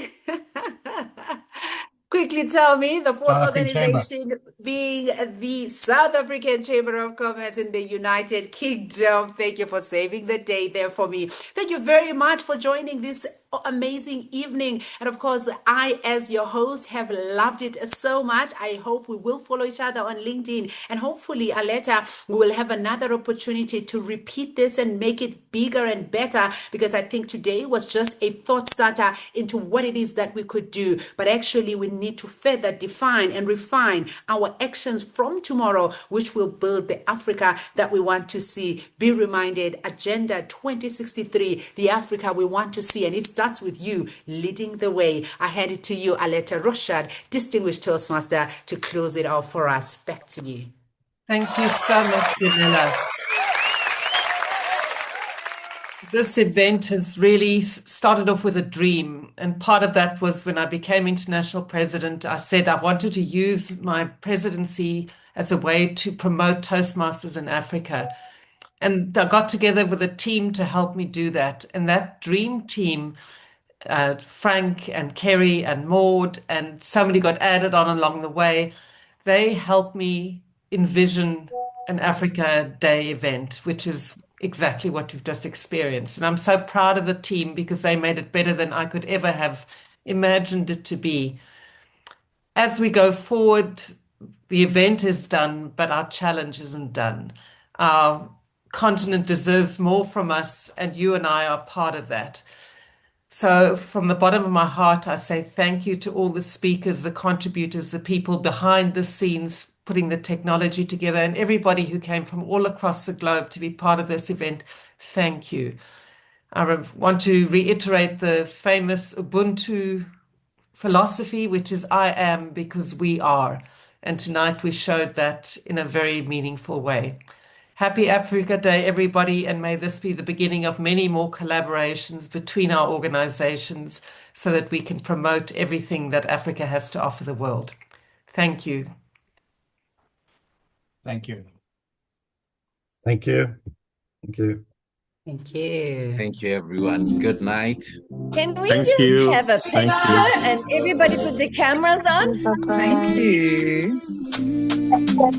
Speaker 2: Quickly tell me, the 4th
Speaker 9: South African Chamber.
Speaker 2: organization being the South African Chamber of Commerce in the United Kingdom. Thank you for saving the day there for me. Thank you very much for joining this amazing evening. And of course, I, as your host, have loved it so much. I hope we will follow each other on LinkedIn, and hopefully later we will have another opportunity to repeat this and make it bigger and better, because I think today was just a thought starter into what it is that we could do. But actually, we need to further define and refine our actions from tomorrow, which will build the Africa that we want to see. Be reminded, Agenda 2063, the Africa we want to see, and it starts with you leading the way. I hand it to you, Aletta Roshad, distinguished Toastmaster, to close it off for us. Back to you.
Speaker 3: Thank you so much, Janella. This event has really started off with a dream. And part of that was when I became international president, I said I wanted to use my presidency as a way to promote Toastmasters in Africa. And I got together with a team to help me do that. And that dream team, Frank and Kerry and Maud, and somebody got added on along the way, they helped me envision an Africa Day event, which is exactly what you've just experienced. And I'm so proud of the team because they made it better than I could ever have imagined it to be. As we go forward, the event is done, but our challenge isn't done. Our continent deserves more from us, and you and I are part of that. So from the bottom of my heart, I say thank you to all the speakers, the contributors, the people behind the scenes, putting the technology together, and everybody who came from all across the globe to be part of this event. Thank you. I want to reiterate the famous Ubuntu philosophy, which is I am because we are. And tonight we showed that in a very meaningful way. Happy Africa Day, everybody, and may this be the beginning of many more collaborations between our organizations so that we can promote everything that Africa has to offer the world. Thank you.
Speaker 9: Thank you.
Speaker 10: Thank you. Thank you.
Speaker 2: Thank you.
Speaker 11: Thank you, everyone. Good night.
Speaker 4: Can we
Speaker 6: Thank
Speaker 4: just
Speaker 6: you.
Speaker 4: have a
Speaker 6: Thank you.
Speaker 4: picture and everybody put their cameras on?
Speaker 12: Thank you.